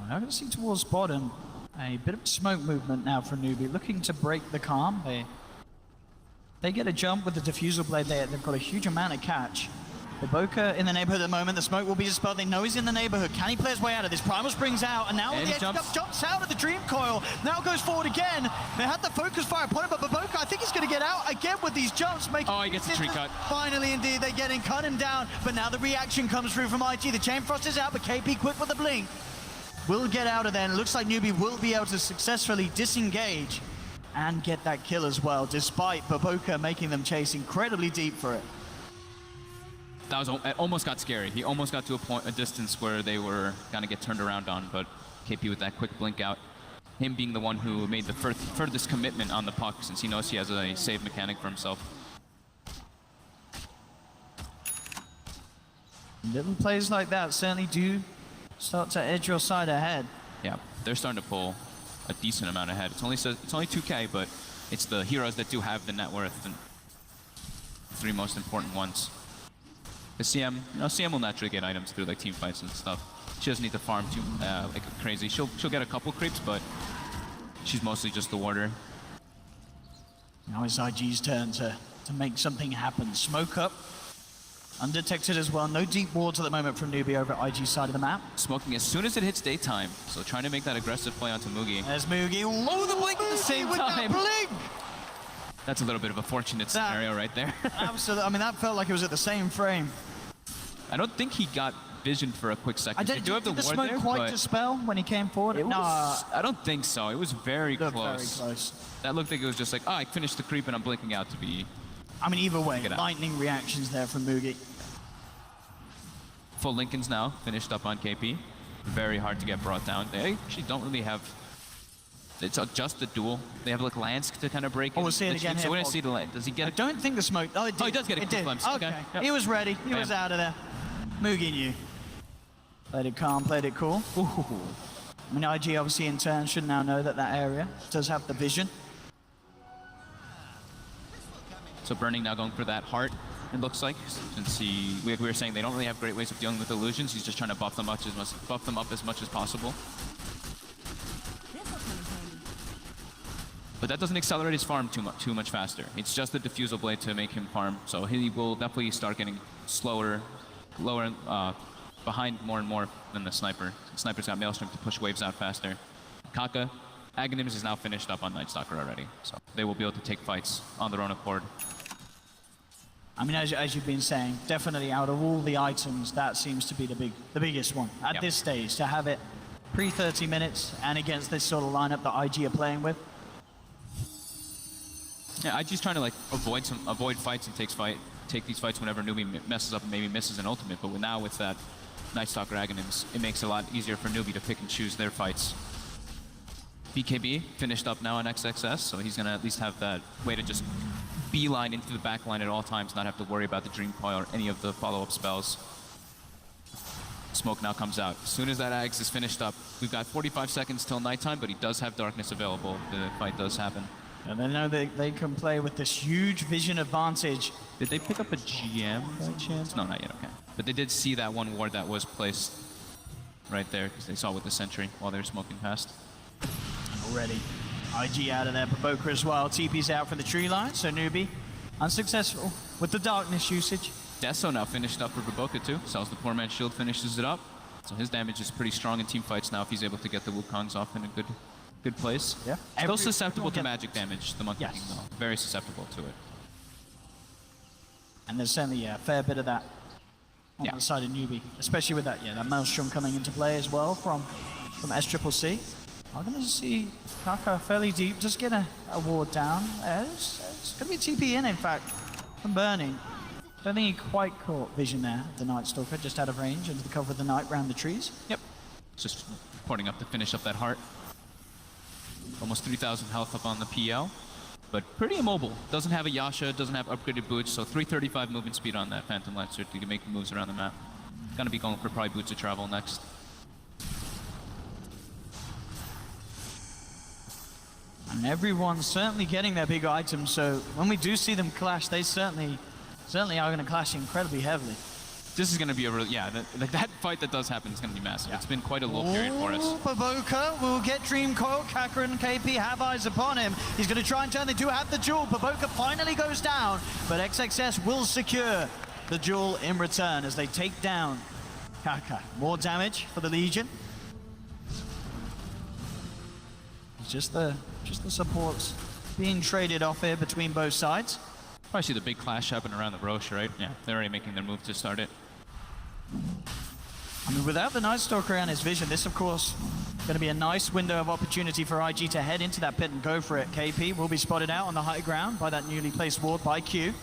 I can see towards bottom a bit of smoke movement now for Newbee, looking to break the calm. They get a jump with the Diffusal Blade. They've got a huge amount of catch. Baboka in the neighborhood at the moment. The smoke will be dispelled. They know he's in the neighborhood. Can he play his way out of this? Primal springs out, and now on the edge, jumps out of the Dream Coil. Now goes forward again. They had the focus fire upon him, but Baboka, I think he's going to get out again with these jumps. Oh, he gets the tree cut. Finally, indeed, they get in, cut him down. But now the reaction comes through from IG. The Chain Frost is out, but KP quick with the blink. Will get out of there, and it looks like Newbee will be able to successfully disengage and get that kill as well, despite Baboka making them chase incredibly deep for it. That was it almost got scary. He almost got to a distance where they were gonna get turned around on, but KP with that quick blink out. Him being the one who made the furthest commitment on the puck, since he knows he has a save mechanic for himself. Little plays like that certainly do start to edge your side ahead. Yeah, they're starting to pull a decent amount ahead. It's only 2K, but it's the heroes that do have the net worth, and three most important ones. The CM, CM will naturally get items through like team fights and stuff. She doesn't need to farm too like crazy. She'll get a couple creeps, but she's mostly just the warder. Now it's IG's turn to make something happen. Smoke up, undetected as well. No deep wards at the moment from Newbee over at IG's side of the map. Smoking as soon as it hits daytime, so trying to make that aggressive play onto Mugi. There's Mugi. Oh, the blink at the same time. Blink! That's a little bit of a fortunate scenario right there. Absolutely. I mean, that felt like it was at the same frame. I don't think he got vision for a quick second. Did have the smoke there, quite dispel when he came forward? No, I don't think so. It was very close. Very close. That looked like it was just like, oh, I finished the creep and I'm blinking out to be. I mean, either way, lightning reactions there from Mugi. Full Lincolns now, finished up on KP. Very hard to get brought down. They actually don't really have. It's just the duel. They have like lands to kind of break. Oh, we'll see it again here. So we didn't see the land. Does he get it? I don't think the smoke. Oh, it did. Oh, he does get a quick glimpse. Okay. Yep. He was ready. He was out of there. Mugi knew. Played it calm, played it cool. Ooh. I mean, IG obviously in turn should now know that that area does have the vision. So Burning now going for that heart, it looks like. Since we were saying they don't really have great ways of dealing with illusions, he's just trying to buff them up as much as possible. But that doesn't accelerate his farm too much faster. It's just the diffusal blade to make him farm. So he will definitely start getting slower, lower, behind more and more than the sniper. The sniper's got Maelstrom to push waves out faster. Kaka, Aghanims is now finished up on Night Stalker already. So they will be able to take fights on their own accord. I mean, as you've been saying, definitely out of all the items, that seems to be the biggest one at this stage, to have it pre-30 minutes and against this sort of lineup that IG are playing with. Yeah, IG's trying to like avoid fights and take these fights whenever Newbee messes up and maybe misses an ultimate. But now with that Night Stalker Aghanims, it makes it a lot easier for Newbee to pick and choose their fights. BKB finished up now on XXS, so he's gonna at least have that way to just beeline into the back line at all times, not have to worry about the Dream Coil or any of the follow-up spells. Smoke now comes out. As soon as that Aghs is finished up, we've got 45 seconds till nighttime, but he does have darkness available. The fight does happen. And they know they can play with this huge vision advantage. Did they pick up a GM by chance? No, not yet, okay. But they did see that one ward that was placed right there, because they saw with the sentry while they were smoking past. Already. IG out of there, Baboka as well. TP's out for the tree line, so Newbee unsuccessful with the darkness usage. Deso now finished up for Baboka too. Sells the poor man's shield, finishes it up. So his damage is pretty strong in team fights now if he's able to get the Wukongs off in a good place. Yeah. Still susceptible to magic damage, the Monkey King though. Very susceptible to it. And there's certainly a fair bit of that on the side of Newbee, especially with that Maelstrom coming into play as well from SCCC. I'm going to see Kaka fairly deep, just get a ward down. It's going to be a TP in fact, from Burning. Don't think he quite caught vision there, the Night Stalker, just out of range into the cover of the night around the trees. Yep. Just porting up to finish up that heart. Almost 3,000 health up on the PL, but pretty immobile. Doesn't have a Yasha, doesn't have upgraded boots, so 335 movement speed on that Phantom Lancer to make moves around the map. Gonna be going for probably boots of travel next. And everyone's certainly getting their big items, so when we do see them clash, they certainly are going to clash incredibly heavily. This is going to be a real, that fight that does happen is going to be massive. It's been quite a low period for us. Baboka will get Dream Coil. Kaka and KP have eyes upon him. He's going to try and turn. They do have the jewel. Baboka finally goes down, but XXS will secure the jewel in return as they take down Kaka. More damage for the Legion. Just the supports being traded off here between both sides. Probably see the big clash happen around the Roche, right? Yeah, they're already making their move to start it. I mean, without the Night Stalker and his vision, this, of course, Going to be a nice window of opportunity for IG to head into that pit and go for it. KP will be spotted out on the high ground by that newly placed ward by Q.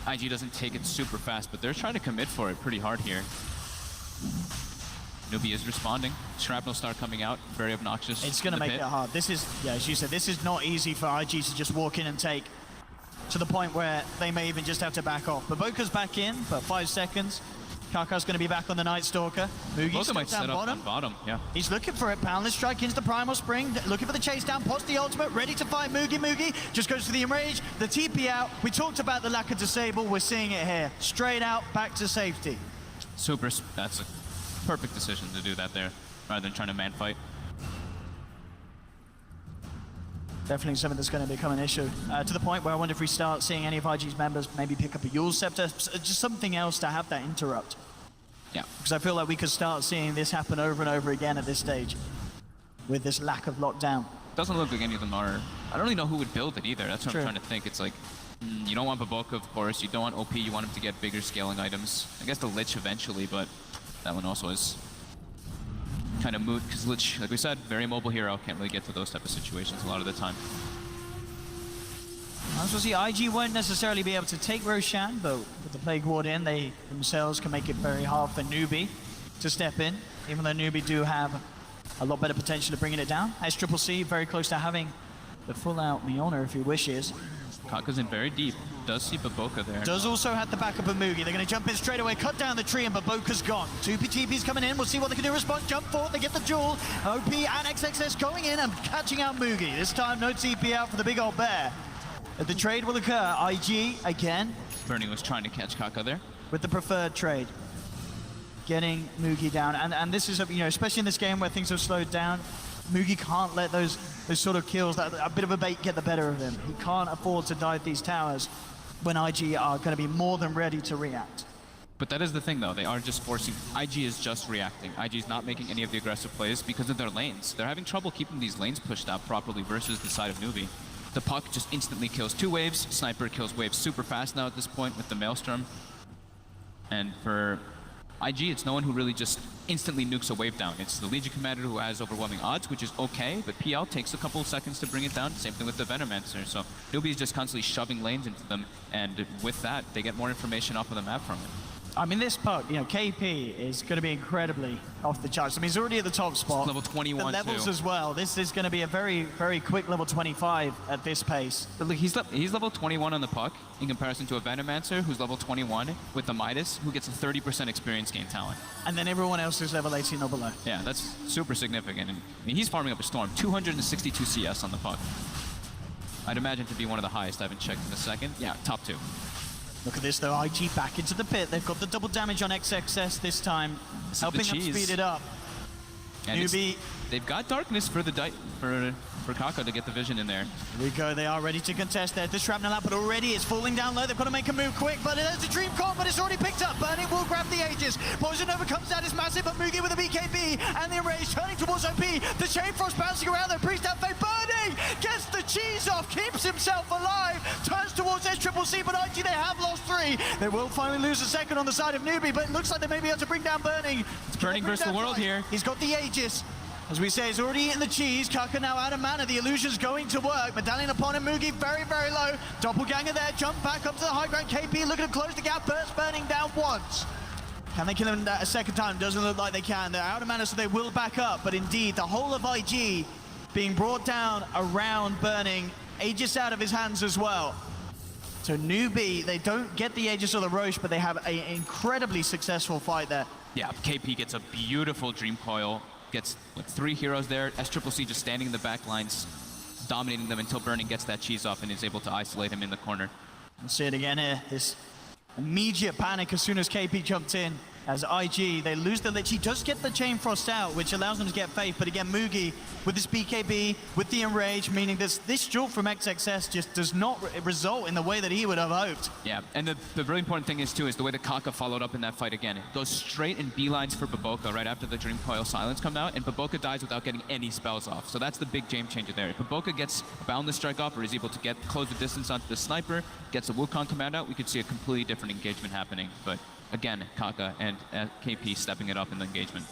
IG doesn't take it super fast, but they're trying to commit for it pretty hard here. Newbee is responding. Shrapnel start coming out, very obnoxious. It's going to make it hard. This is, yeah, as you said, this is not easy for IG to just walk in and take, to the point where they may even just have to back off. But Boca's back in for 5 seconds. Kaka's going to be back on the Night Stalker. Boca might set up on bottom, yeah. He's looking for it. Poundless strike into the Primal Spring. Looking for the chase down. Pots the ultimate. Ready to fight Mugi. Mugi just goes for the enrage. The TP out. We talked about the lack of disable. We're seeing it here. Straight out, back to safety. That's a perfect decision to do that there, rather than trying to man fight. Definitely something that's going to become an issue. To the point where I wonder if we start seeing any of IG's members maybe pick up a Yule Scepter, just something else to have that interrupt. Yeah. Because I feel like we could start seeing this happen over and over again at this stage with this lack of lockdown. Doesn't look like any of them are. I don't really know who would build it either. That's what True. I'm trying to think. It's like, you don't want Baboka, of course. You don't want OP. You want him to get bigger scaling items. I guess the Lich eventually, but that one also is kind of moot because Lich, like we said, very mobile hero. Can't really get to those type of situations a lot of the time. As we'll see, IG won't necessarily be able to take Roshan, but with the Plague Ward in, they themselves can make it very hard for Newbee to step in, even though Newbee do have a lot better potential of bringing it down. SCCC very close to having the full-out Leona if he wishes. Kaka's in very deep. Does see Baboka there. Does also have the backup of Mugi. They're going to jump in straight away, cut down the tree, and Baboka's gone. 2 TP's coming in. We'll see what they can do. Response, jump forward. They get the duel. OP and XXS going in and catching out Mugi. This time, no TP out for the big old bear. The trade will occur. IG again. Bernie was trying to catch Kaka there. With the preferred trade. Getting Mugi down. And this is, you know, especially in this game where things have slowed down, Mugi can't let those sort of kills, a bit of a bait, get the better of him. He can't afford to dive these towers when IG are going to be more than ready to react. But that is the thing, though. They are just forcing... IG is just reacting. IG is not making any of the aggressive plays because of their lanes. They're having trouble keeping these lanes pushed out properly versus the side of Newbee. The puck just instantly kills 2 waves. Sniper kills waves super fast now at this point with the Maelstrom. And for IG, it's no one who really just instantly nukes a wave down. It's the Legion Commander who has overwhelming odds, which is okay, but PL takes a couple of seconds to bring it down. Same thing with the Venomancer. So Newbee is just constantly shoving lanes into them, and with that, they get more information off of the map from it. I mean, this puck, you know, KP is going to be incredibly off the charts. I mean, he's already at the top spot. Level 21, the levels too. as well. This is going to be a very, very quick level 25 at this pace. But look, he's level 21 on the puck in comparison to a Venomancer who's level 21 with the Midas, who gets a 30% experience gain talent. And then everyone else is level 18 or below. Yeah, that's super significant. And I mean, he's farming up a storm. 262 CS on the puck. I'd imagine to be one of the highest. I haven't checked in a second. Yeah, top 2. Look at this, though. IG back into the pit. They've got the double damage on XXS this time, helping them speed it up. And Newbee. They've got darkness for the for Kaka to get the vision in there. Here we go. They are ready to contest there. The shrapnel out, but already it's falling down low. They've got to make a move quick, but there's a dream call, but it's already picked up. Burning will grab the Aegis. Poison Nova comes down, it's massive, but Mugi with a BKB and the enrage turning towards OP. The Chain Frost bouncing around there. Priest out fate. Burning gets the cheese off, keeps himself alive, turns towards SCCC, but IG they have lost 3. They will finally lose a second on the side of Newbee, but it looks like they may be able to bring down Burning. It's Burning versus the world here. He's got the Aegis. As we say, he's already eaten the cheese. Kaka now out of mana. The illusion's going to work. Medallion upon him. Mugi very, very low. Doppelganger there. Jump back up to the high ground. KP looking to close the gap. Burst Burning down once. Can they kill him a second time? Doesn't look like they can. They're out of mana, so they will back up. But indeed, the whole of IG being brought down around Burning. Aegis out of his hands as well. So Newbee, they don't get the Aegis or the Roche, but they have an incredibly successful fight there. Yeah, KP gets a beautiful Dream Coil. Gets like 3 heroes there. SCCC just standing in the back lines, dominating them until Burning gets that cheese off and is able to isolate him in the corner. We'll see it again here. This immediate panic as soon as KP jumped in. As IG, they lose the Lich. He does get the Chain Frost out, which allows them to get Faith. But again, Mugi with this BKB, with the Enrage, meaning this duel from XXS just does not result in the way that he would have hoped. Yeah, and the really important thing is, too, is the way that Kaka followed up in that fight again. It goes straight in beelines for Baboka right after the Dream Coil Silence come out, and Baboka dies without getting any spells off. So that's the big game changer there. If Baboka gets a Boundless Strike off or is able to close the distance onto the Sniper, gets a Wukong command out, we could see a completely different engagement happening. But again, Kaka and KP stepping it up in the engagement.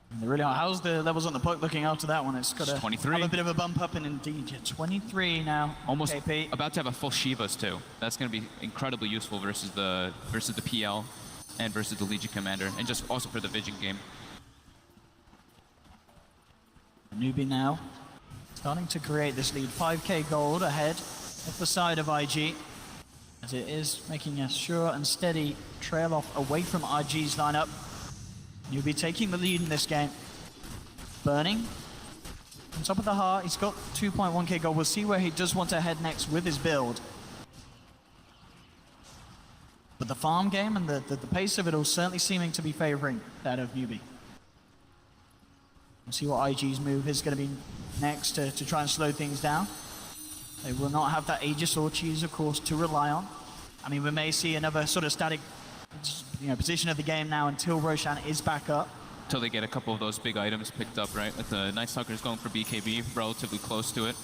They really are. How's the levels on the poke looking after that one? It's got a 23. have a bit of a bump up, and indeed, yeah, 23 now. Almost KP. about to have a full Shivas too. That's going to be incredibly useful versus the PL and versus the Legion Commander, and just also for the Vision game. Newbee now starting to create this lead. 5k gold ahead of the side of IG, as it is making a sure and steady trail off away from IG's lineup. Newbee taking the lead in this game. Burning on top of the heart. He's got 2.1k gold. We'll see where he does want to head next with his build. But the farm game and the pace of it all certainly seeming to be favoring that of Newbee. We'll see what IG's move is going to be next to try and slow things down. They will not have that Aegis or Cheese, of course, to rely on. I mean, we may see another sort of static position of the game now until Roshan is back up. Until they get a couple of those big items picked up, right? Like the Night Stalker is going for BKB, relatively close to it.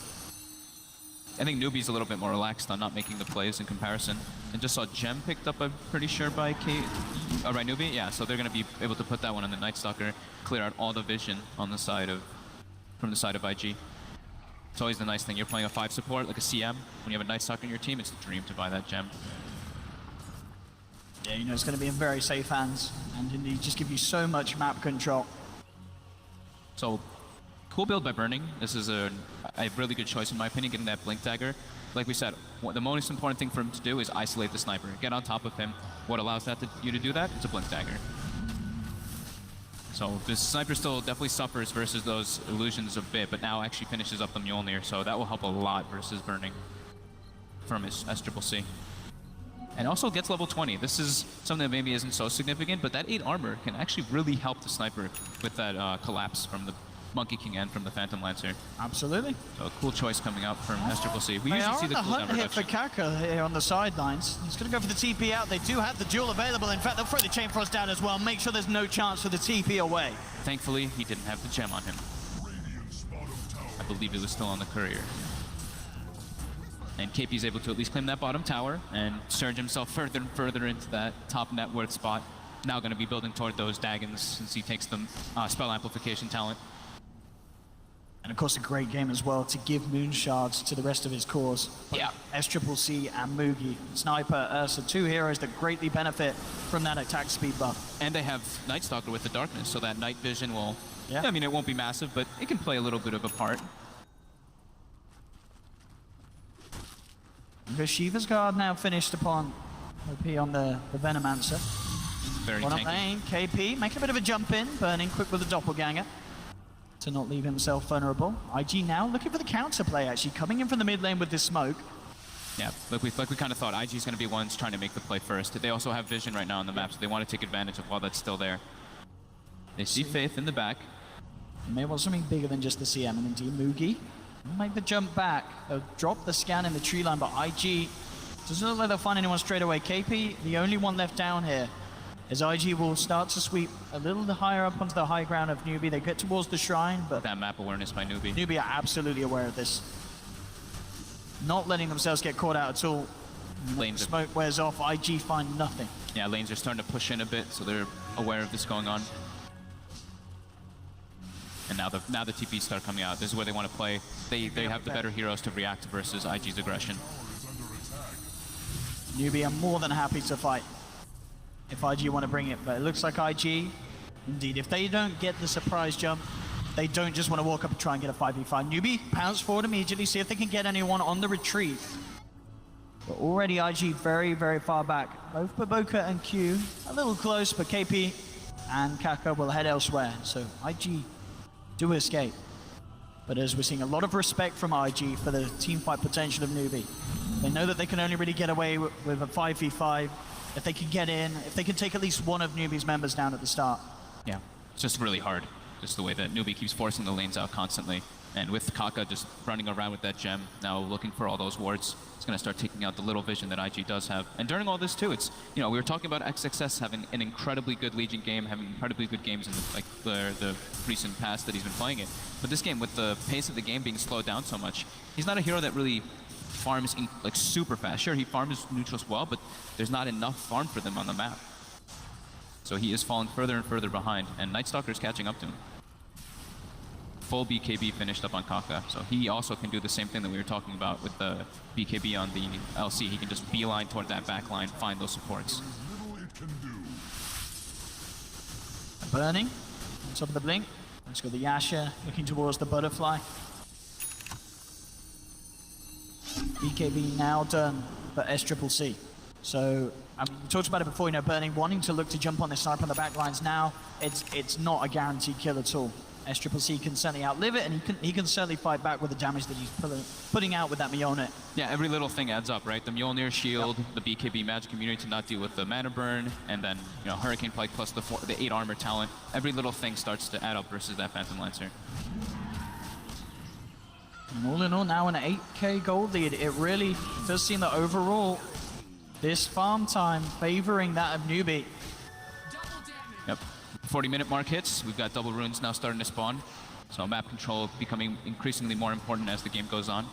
I think Newbee's a little bit more relaxed on not making the plays in comparison. And just saw Gem picked up, I'm pretty sure, by by Newbee? Yeah, so they're going to be able to put that one on the Night Stalker, clear out all the vision on the side of, from the side of IG. It's always the nice thing. You're playing a 5 support, like a CM. When you have a Night Stalker in your team, it's a dream to buy that Gem. Yeah, you know it's going to be in very safe hands, and indeed just give you so much map control. So, cool build by Burning. This is a really good choice in my opinion, getting that Blink Dagger. Like we said, the most important thing for him to do is isolate the sniper. Get on top of him. What allows you to do that? It's a Blink Dagger. So this sniper still definitely suffers versus those illusions a bit, but now actually finishes up the Mjolnir, so that will help a lot versus Burning from his SCCC. And also gets level 20. This is something that maybe isn't so significant, but that 8 armor can actually really help the sniper with that collapse from the Monkey King and from the Phantom Lancer. Absolutely. So a cool choice coming out from SCCC. We They usually are see on the the cooldown hunt here for reduction. Kaka here on the sidelines. He's going to go for the TP out. They do have the duel available. In fact, they'll throw the Chain Frost down as well. Make sure there's no chance for the TP away. Thankfully, he didn't have the gem on him. I believe it was still on the courier. And KP's able to at least claim that bottom tower and surge himself further and further into that top net worth spot. Now going to be building toward those Daggons since he takes the spell amplification talent. And of course, a great game as well to give Moon Shards to the rest of his cores. Yeah. SCCC and Mugi. Sniper, Ursa, 2 heroes that greatly benefit from that attack speed buff. And they have Night Stalker with the darkness, so that night vision will... Yeah. I mean, it won't be massive, but it can play a little bit of a part. The Shiva's Guard now finished upon OP on the Venomancer. Very One up tanky. lane, KP making a bit of a jump in, Burning quick with the Doppelganger to not leave himself vulnerable. IG now looking for the counterplay, actually coming in from the mid lane with this smoke. Yeah, like we kind of thought, IG's going to be ones trying to make the play first. They also have vision right now on the map, so they want to take advantage of while that's still there. They see Faith in the back. They may want something bigger than just the CM, and indeed Mugi will make the jump back. They'll drop the scan in the tree line, but IG doesn't look like they'll find anyone straight away. KP, the only one left down here, as IG will start to sweep a little higher up onto the high ground of Newbee. They get towards the shrine, but That map awareness by Newbee. Newbee are absolutely aware of this. Not letting themselves get caught out at all. Lanes are- Smoke wears off, IG find nothing. Yeah, lanes are starting to push in a bit, so they're aware of this going on. And now the TPs start coming out. This is where they want to play. They have the better heroes to react versus IG's aggression. Newbee are more than happy to fight if IG want to bring it, but it looks like IG, indeed, if they don't get the surprise jump, they don't just want to walk up and try and get a 5v5. Newbee pounce forward immediately, see if they can get anyone on the retreat. But already IG very, very far back. Both Baboka and Q a little close, but KP and Kaka will head elsewhere. So IG do escape. But as we're seeing a lot of respect from IG for the team fight potential of Newbee. They know that they can only really get away with a 5v5 if they can get in, if they can take at least one of Newbee's members down at the start. Yeah, it's just really hard. Just the way that Newbee keeps forcing the lanes out constantly. And with Kaka just running around with that gem, now looking for all those wards, it's going to start taking out the little vision that IG does have. And during all this too, it's, you know, we were talking about XXS having an incredibly good Legion game, having incredibly good games in the recent past that he's been playing it. But this game, with the pace of the game being slowed down so much, he's not a hero that really farms like super fast. Sure, he farms neutrals well, but there's not enough farm for them on the map. So he is falling further and further behind, and Night Stalker is catching up to him. full BKB finished up on Kaka. So he also can do the same thing that we were talking about with the BKB on the LC. He can just beeline toward that back line, find those supports. Little it can do. Burning, on top of the blink. Let's go the Yasha, looking towards the butterfly. BKB now done for SCCC. So, I mean, we talked about it before, you know, Burning wanting to look to jump on this sniper on the back lines now. It's not a guaranteed kill at all. SCCC can certainly outlive it, and he can certainly fight back with the damage that he's putting out with that Mjolnir. Yeah, every little thing adds up, right? The Mjolnir shield, the BKB magic immunity to not deal with the mana burn, and then, you know, Hurricane Pike plus the 8 armor talent. Every little thing starts to add up versus that Phantom Lancer. And all in all, now an 8k gold lead. It really does seem that overall, this farm time favoring that of Newbee. Yep. 40-minute mark hits. We've got double runes now starting to spawn. So map control becoming increasingly more important as the game goes on.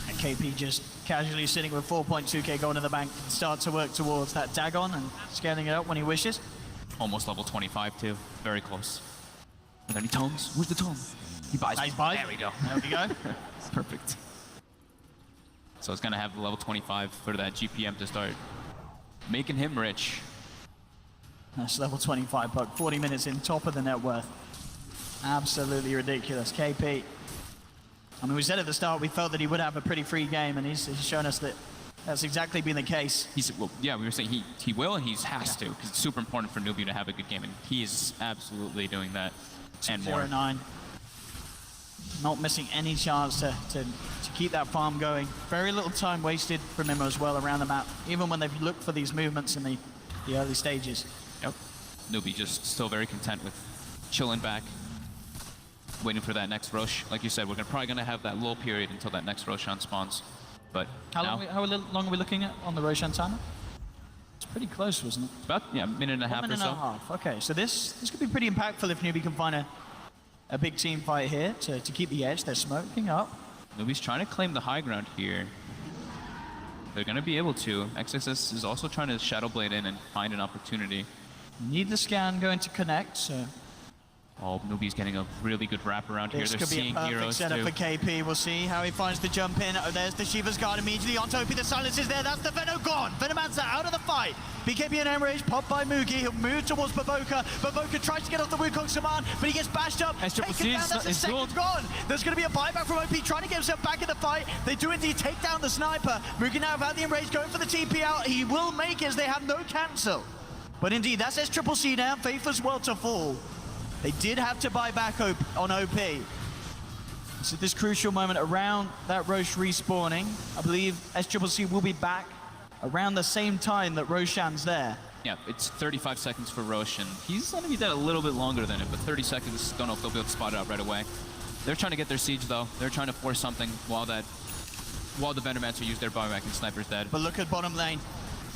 And KP just casually sitting with 4.2k gold in the bank, start to work towards that Dagon and scaling it up when he wishes. Almost level 25 too. Very close. Are there any tomes? Where's the tome? He buys. Nice buy. There we go. There we go. Perfect. So it's gonna have the level 25 for that GPM to start making him rich. That's level 25 buck, 40 minutes in, top of the net worth. Absolutely ridiculous. KP. I mean, we said at the start we felt that he would have a pretty free game, and he's shown us that that's exactly been the case. Well, yeah, we were saying he will and he has to, because it's super important for Newbee to have a good game, and he is absolutely doing that and more. 0-9. Not missing any chance to keep that farm going. Very little time wasted from him as well around the map, even when they've looked for these movements in the early stages. Yep. Newbee just still very content with chilling back, waiting for that next Rosh. Like you said, we're probably going to have that lull period until that next Roshan spawns. But how long are we looking at on the Roshan timer? It's pretty close, wasn't it? About, yeah, a minute and a half or so. 1.5 minutes. Okay, so this could be pretty impactful if Newbee can find a big team fight here to keep the edge. They're smoking up. Newbee's trying to claim the high ground here. They're going to be able to. XXS is also trying to Shadow Blade in and find an opportunity. Need the scan going to connect, so... Oh, Newbee's getting a really good wrap around here. This They're could be a seeing perfect heroes setup too. for KP. We'll see how he finds the jump in. Oh, there's the Shiva's Guard immediately on Topi. The silence is there. That's the Venom gone. Venomancer out of the fight. BKB and Enrage popped by Mugi. He'll move towards Baboka. Baboka tries to get off the Wukong's command, but he gets bashed up. Taken down. That's a second gone. There's going to be a buyback from OP trying to get himself back in the fight. They do indeed take down the sniper. Mugi now without the Enrage going for the TP out. He will make it as they have no cancel. But indeed, that's SCCC down. Faith as well to fall. They did have to buy back on OP. So this crucial moment around that Roche respawning, I believe SCCC will be back around the same time that Roshan's there. Yeah, it's 35 seconds for Roche, and he's going to be dead a little bit longer than it, but 30 seconds, don't know if they'll be able to spot it out right away. They're trying to get their siege, though. They're trying to force something while the Venomancer use their buyback and Sniper's dead. But look at bottom lane.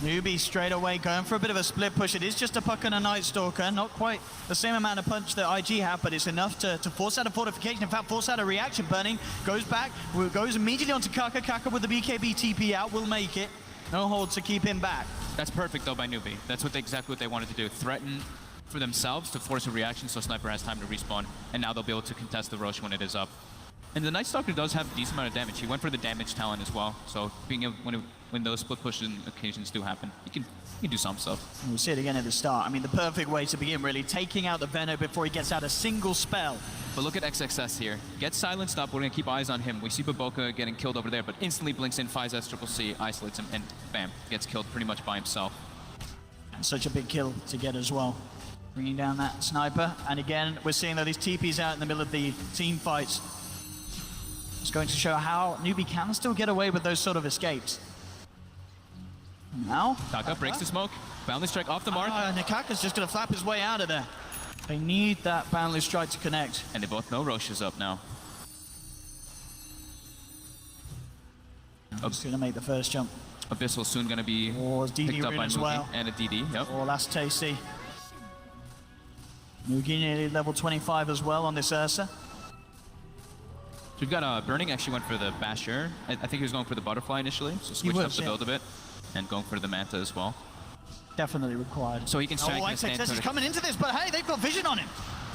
Newbee straight away going for a bit of a split push. It is just a puck and a Night Stalker. Not quite the same amount of punch that IG have, but it's enough to force out a fortification. In fact, force out a reaction. Burning goes back, goes immediately onto Kaka. Kaka with the BKB TP out will make it. No hold to keep him back. That's perfect, though, by Newbee. That's exactly what they wanted to do. Threaten for themselves to force a reaction so Sniper has time to respawn, and now they'll be able to contest the Roche when it is up. And the Night Stalker does have a decent amount of damage. He went for the damage talent as well, so being able, when those split pushing occasions do happen, you can do some stuff. We'll see it again at the start. I mean, the perfect way to begin, really, taking out the Venom before he gets out a single spell. But look at XXS here. Gets silenced up, we're gonna keep eyes on him. We see Baboka getting killed over there, but instantly blinks in, finds SCCC, isolates him, and bam, gets killed pretty much by himself. And such a big kill to get as well. Bringing down that sniper, and again, we're seeing that these TPs out in the middle of the team fights. It's going to show how Newbee can still get away with those sort of escapes. Now, Kaka breaks the smoke, Boundless Strike off the mark. And Kaka's just going to flap his way out of there. They need that Boundless Strike to connect. And they both know Roche is up now. He's going to make the first jump. Abyssal soon going to be picked up by Mugi well. And a DD, yep. Oh, last Tasty. Mugi nearly level 25 as well on this Ursa. We've got Burning actually went for the Basher. I think he was going for the Butterfly initially, so switched up the build a bit, and going for the Manta as well. definitely required. So he can strike Oh, and stand XXS is to coming into this, but hey, they've got vision on him.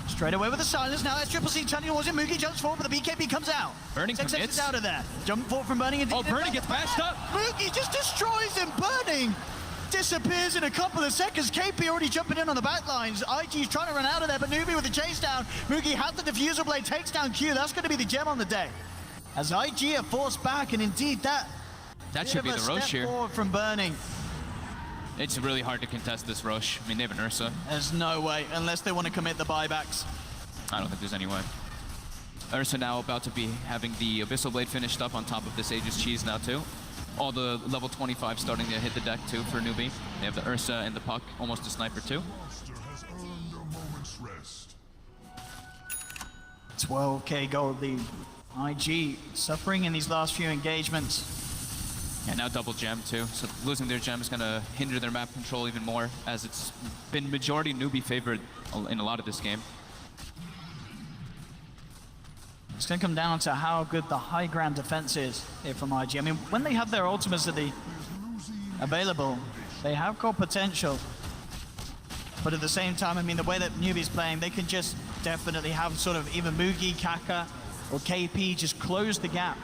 Straight away with the silence. Now that's Triple C turning towards him. Moogie jumps forward, but the BKB comes out. Burning XXS commits. is out of there. Jump forward from Burning. Oh, Burning gets bashed up. Moogie just destroys him. Burning disappears in a couple of seconds. KP already jumping in on the back lines. IG's trying to run out of there, but Newbee with the chase down. Moogie has the diffuser blade, takes down Q. That's going to be the gem on the day. As IG are forced back, and indeed that should be the step Roche here. forward from Burning. It's really hard to contest this Roche. I mean, they have an Ursa. There's no way, unless they want to commit the buybacks. I don't think there's any way. Ursa now about to be having the Abyssal Blade finished up on top of this Aegis Cheese now too. All the level 25 starting to hit the deck too for Newbee. They have the Ursa and the Puck, almost a sniper too. Monster has earned a moment's rest. 12k gold lead. IG suffering in these last few engagements. And now double gem too, so losing their gem is going to hinder their map control even more, as it's been majority Newbee favored in a lot of this game. It's going to come down to how good the high ground defense is here from IG. I mean, when they have their ultimates available, they have got potential. But at the same time, I mean, the way that Newbee's playing, they can just definitely have sort of either Moogie, Kaka, or KP just close the gap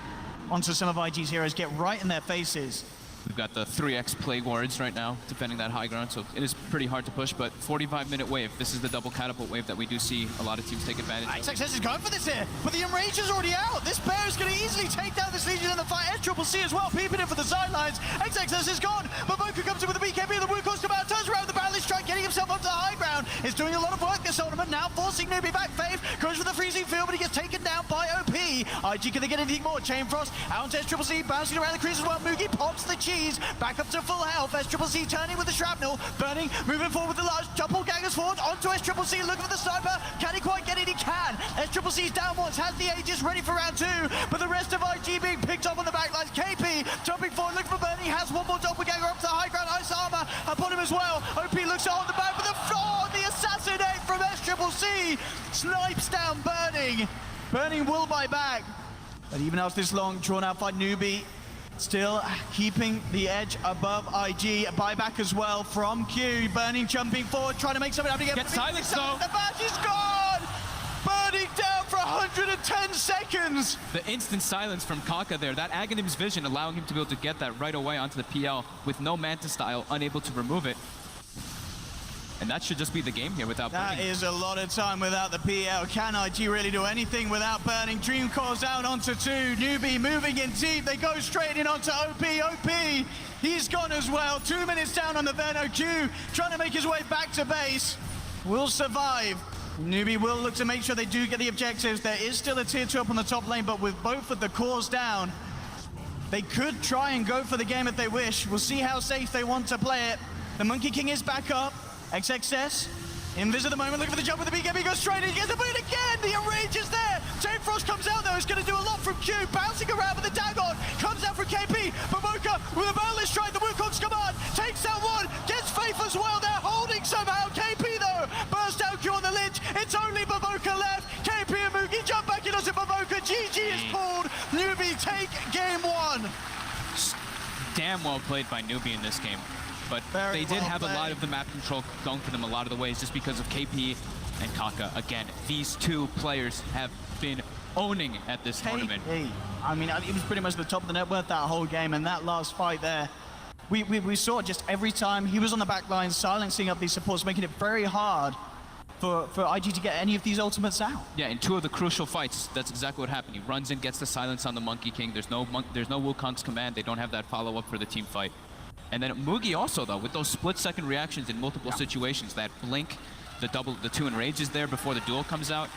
onto some of IG's heroes, get right in their faces. We've got the 3x Plague Wards right now, defending that high ground, so it is pretty hard to push, but 45-minute wave. This is the double catapult wave that we do see a lot of teams take advantage of. XXS is going for this here, but the Enrage is already out. This bear is going to easily take down this Legion in the fight. SCCC as well, peeping in for the sidelines. XXS is gone, but Boku comes in with the BKB. The Wukong's come out, turns around the barrel, is trying getting himself onto the high ground. Is doing a lot of work this tournament, now forcing Newbee back. Faith goes for the freezing field, but he gets taken down by OP. IG, can they get anything more? Chain Frost, out onto SCCC, bouncing around the crease as well. Moogie pops the cheese, back up to full health. SCCC turning with the shrapnel. Burning, moving forward with the large double gangers forward onto SCCC, looking for the sniper. Can he quite get it? He can. SCCC's down once, has the Aegis ready for round 2, but the rest of IG being picked up on the backlines. KP jumping forward, looking for Burning, has one more doppelganger up to the high ground. Ice armor upon him as well. OP looks on the back with the floor. The assassinate from SCCC snipes down Burning. Burning will buy back, but even after this long drawn out fight, Newbee still keeping the edge above IG. A buyback as well from Q. Burning jumping forward, trying to make something happen again. Get silenced though. The match is gone! Burning down for 110 seconds! The instant silence from Kaka there, that Aghanim's vision allowing him to be able to get that right away onto the PL with no Manta style, unable to remove it. And that should just be the game here without That Burning. is a lot of time without the PL. Can IG really do anything without Burning? Dream calls down onto 2. Newbee moving in deep. They go straight in onto OP. OP, he's gone as well. 2 minutes down on the Verno. Q trying to make his way back to base. Will survive. Newbee will look to make sure they do get the objectives. There is still a tier 2 up on the top lane, but with both of the cores down, they could try and go for the game if they wish. We'll see how safe they want to play it. The Monkey King is back up. XXS, Invis at the moment, looking for the jump with the BKB, goes straight in, he gets the beat again, the Enrage is there! Chain Frost comes out though, it's going to do a lot from Q, bouncing around with the Dagon, comes out from KP, Baboka with a Boundless Strike, the Wukong's command, takes out one, gets Faith as well, they're holding somehow, KP though, burst out Q on the Lynch, it's only Baboka left, KP and Moogie jump back in onto Baboka, GG is pulled, Newbee take game 1. Damn well played by Newbee in this game. But Very they did well have played. a lot of the map control going for them a lot of the ways just because of KP and Kaka. Again, these two players have been owning at this tournament. KP, I mean, he was pretty much the top of the net worth that whole game, and that last fight there, we saw just every time he was on the back line, silencing up these supports, making it very hard for IG to get any of these ultimates out. Yeah, in 2 of the crucial fights, that's exactly what happened. He runs in, gets the silence on the Monkey King. There's no Wukong's command. They don't have that follow-up for the team fight. And then Moogie also, though, with those split-second reactions in multiple situations, that blink, the 2 enrages there before the duel comes out,